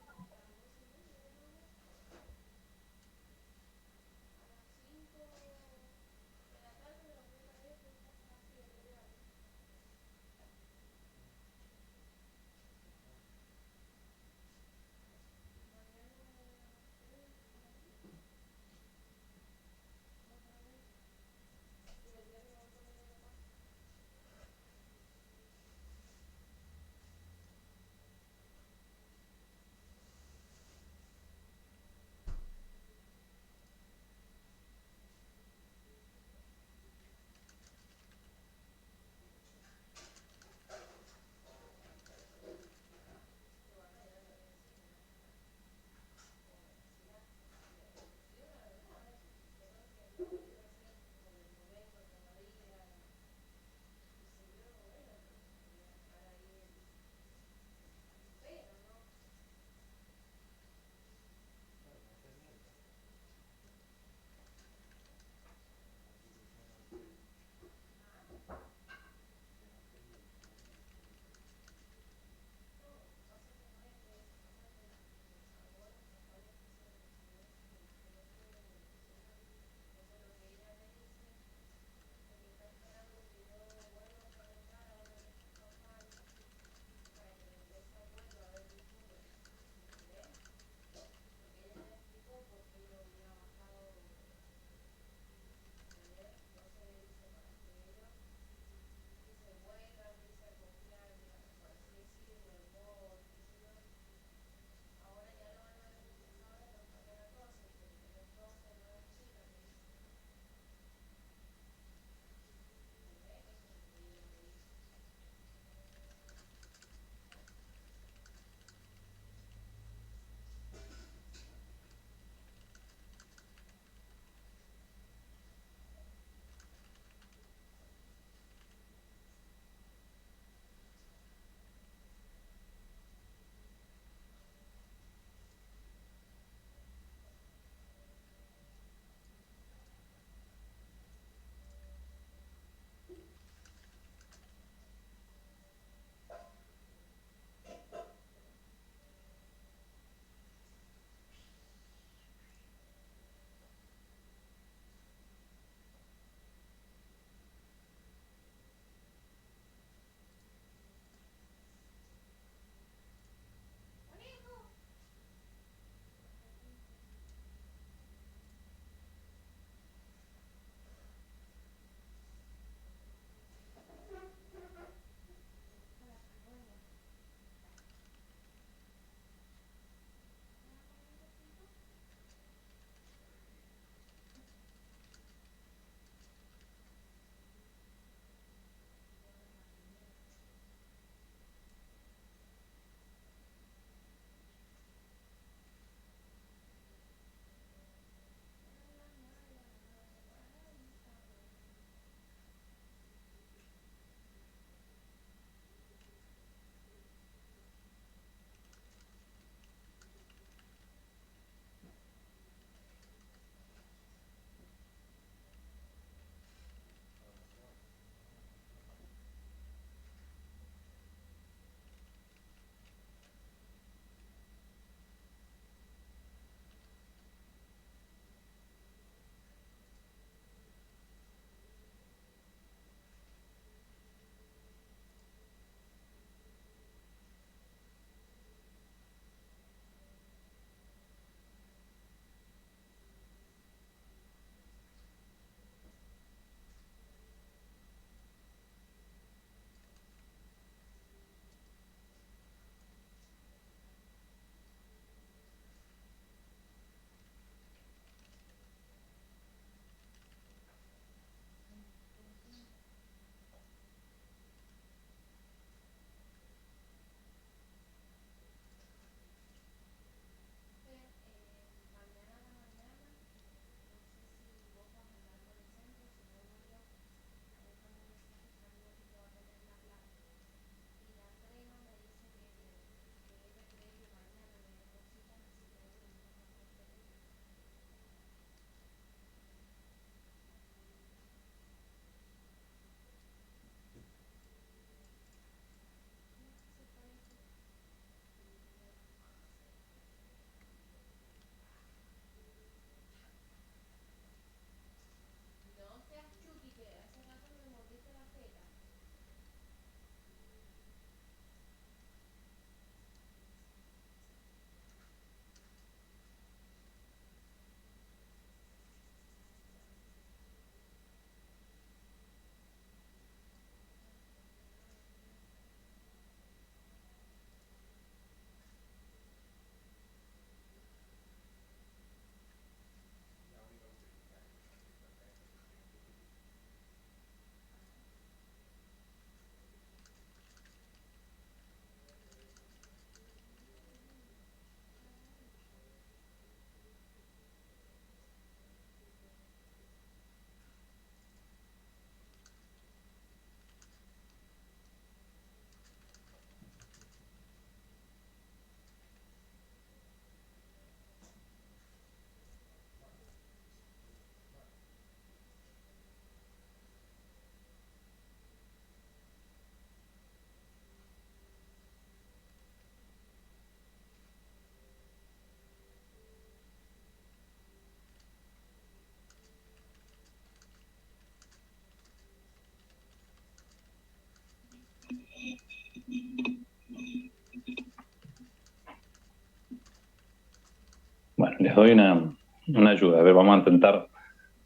les doy una ayuda. A ver, vamos a intentar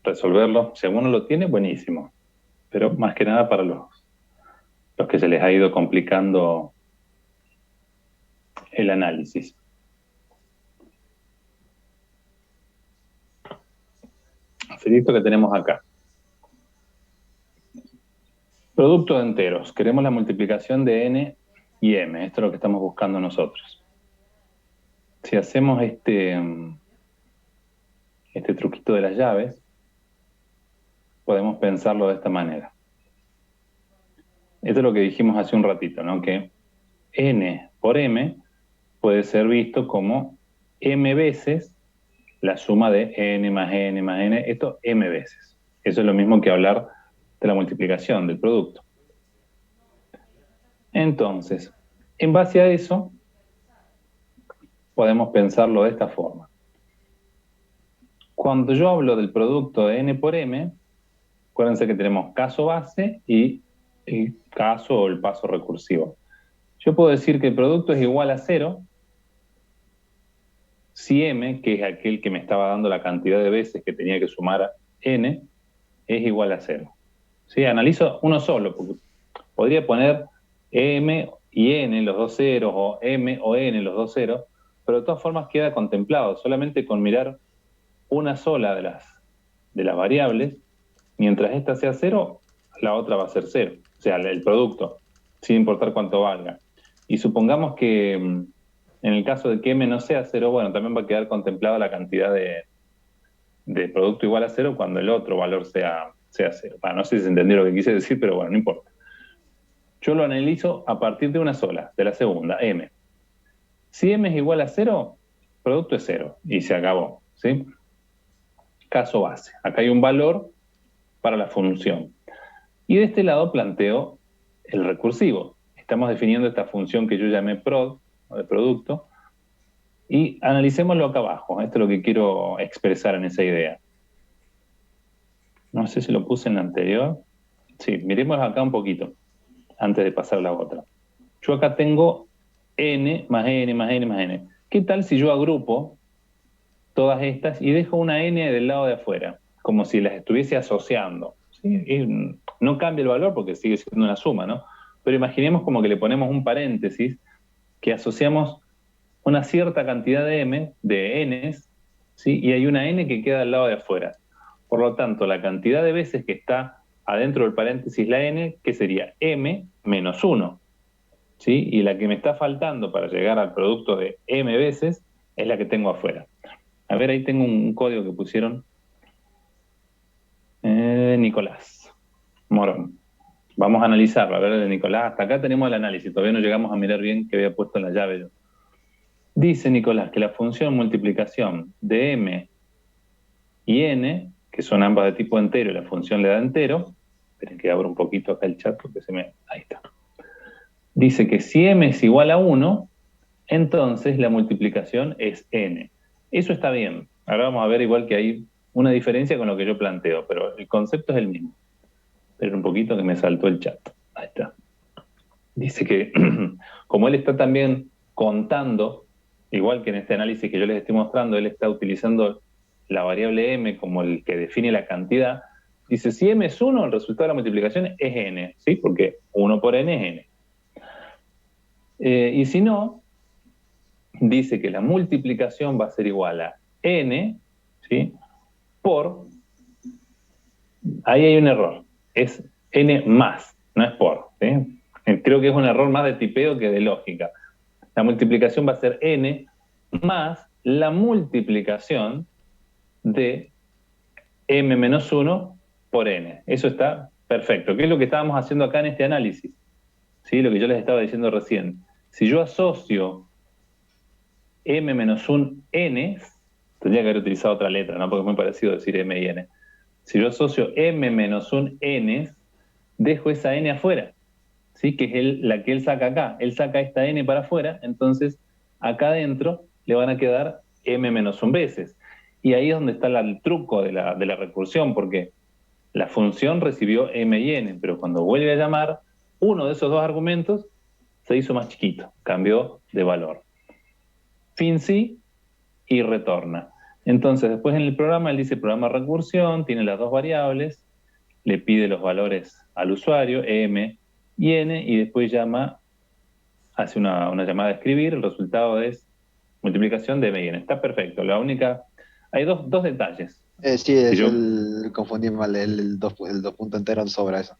resolverlo. Si alguno lo tiene, buenísimo. Pero más que nada para los que se les ha ido complicando el análisis. Esto que tenemos acá. Producto de enteros. Queremos la multiplicación de n y m. Esto es lo que estamos buscando nosotros. Si hacemos este truquito de las llaves, podemos pensarlo de esta manera. Esto es lo que dijimos hace un ratito, ¿no? Que n por m puede ser visto como m veces la suma de n más n más n, esto m veces. Eso es lo mismo que hablar de la multiplicación del producto. Entonces, en base a eso, podemos pensarlo de esta forma. Cuando yo hablo del producto de n por m, acuérdense que tenemos caso base y el caso o el paso recursivo. Yo puedo decir que el producto es igual a 0 si m, que es aquel que me estaba dando la cantidad de veces que tenía que sumar a n, es igual a 0. ¿Sí? Analizo uno solo, porque podría poner m y n, los dos ceros, o m o n, los dos ceros, pero de todas formas queda contemplado, solamente con mirar una sola de las variables, mientras esta sea 0, la otra va a ser 0, o sea, el producto, sin importar cuánto valga. Y supongamos que en el caso de que m no sea 0, bueno, también va a quedar contemplada la cantidad de producto igual a 0 cuando el otro valor sea 0. Bueno, no sé si se entendió lo que quise decir, pero bueno, no importa. Yo lo analizo a partir de una sola, de la segunda, m. Si m es igual a 0, producto es 0, y se acabó, ¿sí? Caso base. Acá hay un valor para la función. Y de este lado planteo el recursivo. Estamos definiendo esta función que yo llamé prod, o de producto, y analicémoslo acá abajo. Esto es lo que quiero expresar en esa idea. No sé si lo puse en la anterior. Sí, miremos acá un poquito, antes de pasar a la otra. Yo acá tengo n más n más n más n. ¿Qué tal si yo agrupo todas estas y dejo una n del lado de afuera? Como si las estuviese asociando. ¿Sí? Y no cambia el valor porque sigue siendo una suma, ¿no? Pero imaginemos como que le ponemos un paréntesis que asociamos una cierta cantidad de m, de n's, ¿sí? Y hay una n que queda al lado de afuera. Por lo tanto, la cantidad de veces que está adentro del paréntesis la n, que sería m menos 1. ¿Sí? Y la que me está faltando para llegar al producto de m veces es la que tengo afuera. A ver, ahí tengo un código que pusieron. Nicolás Morón. Vamos a analizarlo. A ver, de Nicolás, hasta acá tenemos el análisis. Todavía no llegamos a mirar bien qué había puesto en la llave yo. Dice Nicolás que la función multiplicación de m y n, que son ambas de tipo entero y la función le da entero, esperen que abro un poquito acá el chat porque ahí está. Dice que si m es igual a 1, entonces la multiplicación es n. Eso está bien. Ahora vamos a ver igual que hay una diferencia con lo que yo planteo, pero el concepto es el mismo. Esperen un poquito que me saltó el chat. Ahí está. Dice que como él está también contando, igual que en este análisis que yo les estoy mostrando, él está utilizando la variable m como el que define la cantidad. Dice, si m es 1, el resultado de la multiplicación es n, ¿sí? Porque 1 por n es n. Y si no, dice que la multiplicación va a ser igual a n, ¿sí? Por, ahí hay un error, es n más, no es por, ¿sí? Creo que es un error más de tipeo que de lógica. La multiplicación va a ser n más la multiplicación de m menos 1 por n. Eso está perfecto. ¿Qué es lo que estábamos haciendo acá en este análisis? ¿Sí? Lo que yo les estaba diciendo recién. Si yo asocio m menos 1 n, tendría que haber utilizado otra letra, ¿no? Porque es muy parecido decir m y n. Si yo asocio m menos 1 n, dejo esa n afuera, ¿sí? Que es la que él saca acá. Él saca esta n para afuera, entonces acá adentro le van a quedar m menos 1 veces. Y ahí es donde está el truco de la recursión, porque la función recibió m y n, pero cuando vuelve a llamar, uno de esos dos argumentos se hizo más chiquito, cambió de valor. Fin sí y retorna. Entonces, después en el programa, él dice programa recursión, tiene las dos variables, le pide los valores al usuario, m y n, y después hace una llamada a escribir, el resultado es multiplicación de m y n. Está perfecto. Hay dos detalles. Sí, Que es yo, confundí mal, el dos punto entero sobra eso.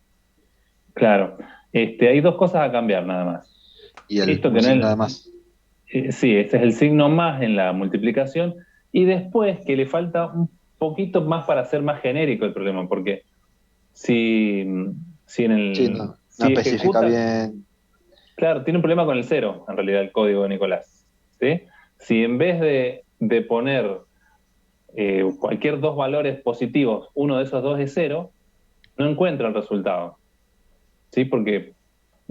claro, hay dos cosas a cambiar nada más. Y Esto un que no signo es, de más. sí, este es el signo más en la multiplicación, y después que le falta un poquito más para ser más genérico el problema, porque si, Sí, no, no si especifica ejecuta, bien. claro, tiene un problema con el cero, en realidad, el código de Nicolás. ¿Sí? Si en vez de poner cualquier dos valores positivos, uno de esos dos es cero, no encuentra el resultado. ¿Sí? Porque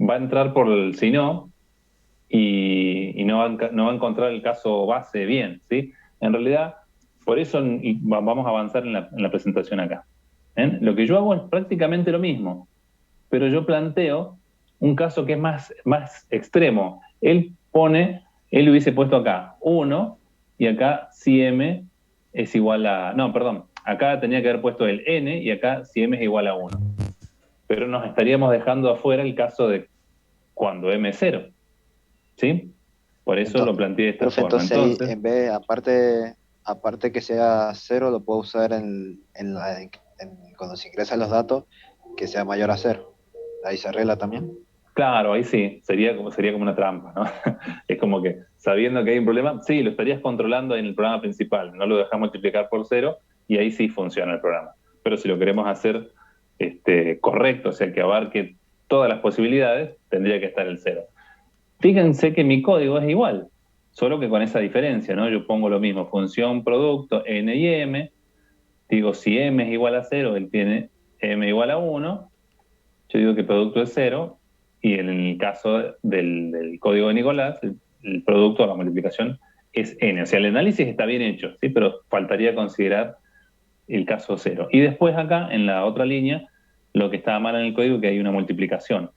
va a entrar por el si no y no va a encontrar el caso base bien. ¿Sí? En realidad, por eso vamos a avanzar en la presentación acá. ¿Ven? Lo que yo hago es prácticamente lo mismo, pero yo planteo un caso que es más extremo. Él hubiese puesto acá 1 y acá si m es igual a... No, perdón, acá tenía que haber puesto el n y acá si m es igual a 1. Pero nos estaríamos dejando afuera el caso de cuando m es 0. ¿Sí? Por eso lo Entonces, planteé de esta profe, forma. entonces ahí Entonces, en vez, aparte que sea cero, lo puedo usar cuando se ingresan los datos, que sea mayor a cero. Ahí se arregla también. claro, ahí sí, sería como una trampa, ¿no? Es como que sabiendo que hay un problema, sí, lo estarías controlando en el programa principal, no lo dejas multiplicar por cero y ahí sí funciona el programa. Pero si lo queremos hacer correcto, o sea, que abarque todas las posibilidades, tendría que estar el cero. Fíjense que mi código es igual, solo que con esa diferencia, ¿no? Yo pongo lo mismo, función, producto, n y m, digo si m es igual a cero, él tiene m igual a 1, yo digo que producto es cero, y en el caso del código de Nicolás, el producto, la multiplicación, es n. O sea, el análisis está bien hecho, ¿sí? Pero faltaría considerar el caso cero. Y después acá, en la otra línea, lo que está mal en el código es que hay una multiplicación.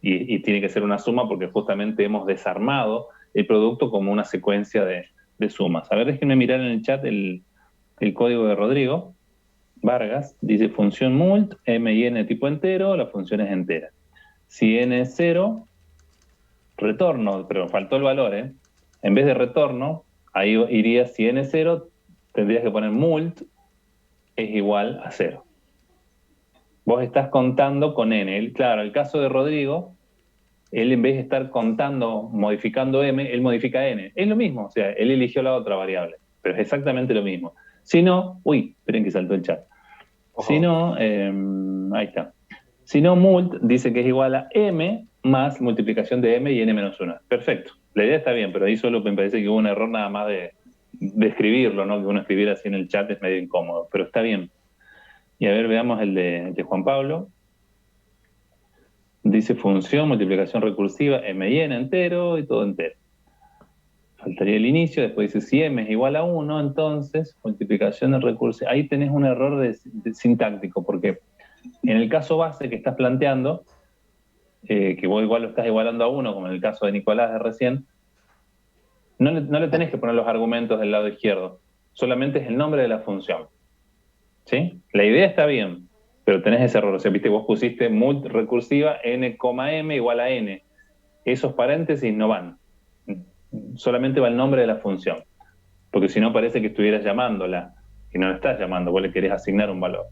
Y tiene que ser una suma porque justamente hemos desarmado el producto como una secuencia de sumas. A ver, déjenme mirar en el chat el código de Rodrigo Vargas. Dice función mult, m y n tipo entero, la función es entera. Si n es 0, retorno, pero faltó el valor, ¿eh? En vez de retorno, ahí iría si n es 0, tendrías que poner mult es igual a 0. Vos estás contando con n. Claro, el caso de Rodrigo, él en vez de estar contando, modificando m, él modifica n. Es lo mismo, o sea, él eligió la otra variable, pero es exactamente lo mismo. Si no, esperen que saltó el chat. Si Ojo. no, ahí está. Si no, mult dice que es igual a m más multiplicación de m y n menos 1. Perfecto. La idea está bien, pero ahí solo me parece que hubo un error nada más de escribirlo, ¿no? Que uno escribiera así en el chat es medio incómodo, pero está bien. Y a ver, veamos el de Juan Pablo. Dice función, multiplicación recursiva, m y n entero y todo entero. Faltaría el inicio, después dice si m es igual a 1, entonces multiplicación de recursiva. Ahí tenés un error de sintáctico, porque en el caso base que estás planteando, que vos igual lo estás igualando a 1, como en el caso de Nicolás de recién, no le tenés que poner los argumentos del lado izquierdo, solamente es el nombre de la función. ¿Sí? La idea está bien, pero tenés ese error. O sea, viste, vos pusiste mult recursiva n, m igual a n. Esos paréntesis no van. Solamente va el nombre de la función. Porque si no parece que estuvieras llamándola y no la estás llamando, vos le querés asignar un valor.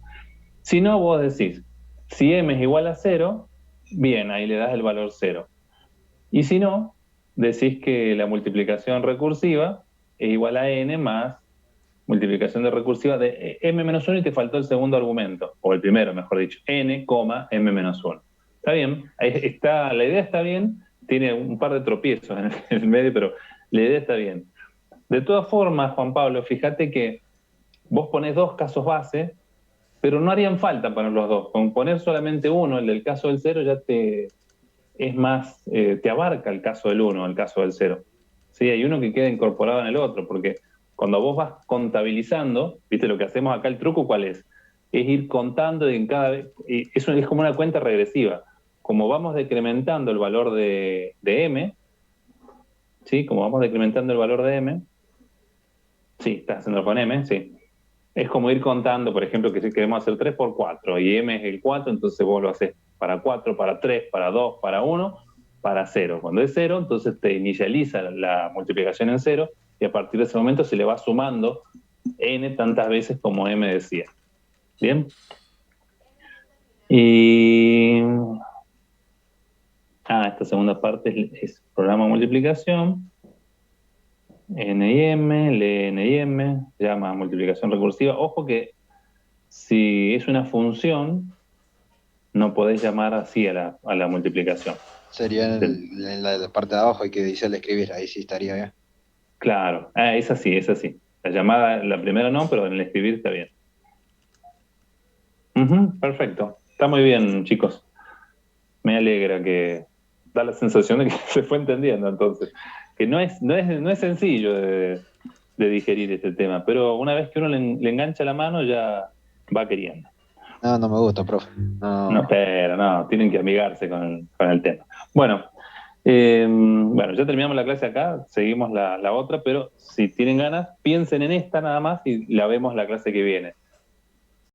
Si no, vos decís, si m es igual a 0, bien, ahí le das el valor 0. Y si no, decís que la multiplicación recursiva es igual a n más multiplicación de recursiva de m menos 1 y te faltó el segundo argumento, o el primero, mejor dicho, n, m menos 1. Está bien, ahí está, la idea está bien, tiene un par de tropiezos en el medio, pero la idea está bien. De todas formas, Juan Pablo, fíjate que vos ponés dos casos base, pero no harían falta poner los dos. Con poner solamente uno, el del caso del 0, ya te abarca el caso del 1, el caso del 0. Sí, hay uno que queda incorporado en el otro, porque cuando vos vas contabilizando, viste, lo que hacemos acá, el truco, ¿cuál es? Es ir contando y en cada vez, eso es como una cuenta regresiva. Como vamos decrementando el valor de m, ¿sí? Como vamos decrementando el valor de m, Sí, estás haciendo con M, sí. Es como ir contando, por ejemplo, que si queremos hacer 3 por 4 y M es el 4, entonces vos lo haces para 4, para 3, para 2, para 1, para 0. Cuando es 0, entonces te inicializa la multiplicación en 0 y a partir de ese momento se le va sumando N tantas veces como M decía. ¿Bien? Y... esta segunda parte es programa de multiplicación. N y M, lee N y M, llama multiplicación recursiva. Ojo que si es una función, no podéis llamar así a la multiplicación. Sería en la parte de abajo y que dice el escribir, ahí sí estaría bien. Claro, es así, es así. La llamada, la primera no, pero en el escribir está bien. Perfecto. Está muy bien, chicos. Me alegra que da la sensación de que se fue entendiendo entonces. Que no es sencillo de digerir este tema, pero una vez que uno le engancha la mano ya va queriendo. No, no me gusta, profe. No, pero no, tienen que amigarse con el tema. Bueno, ya terminamos la clase acá, seguimos la otra, pero si tienen ganas, piensen en esta nada más y la vemos la clase que viene.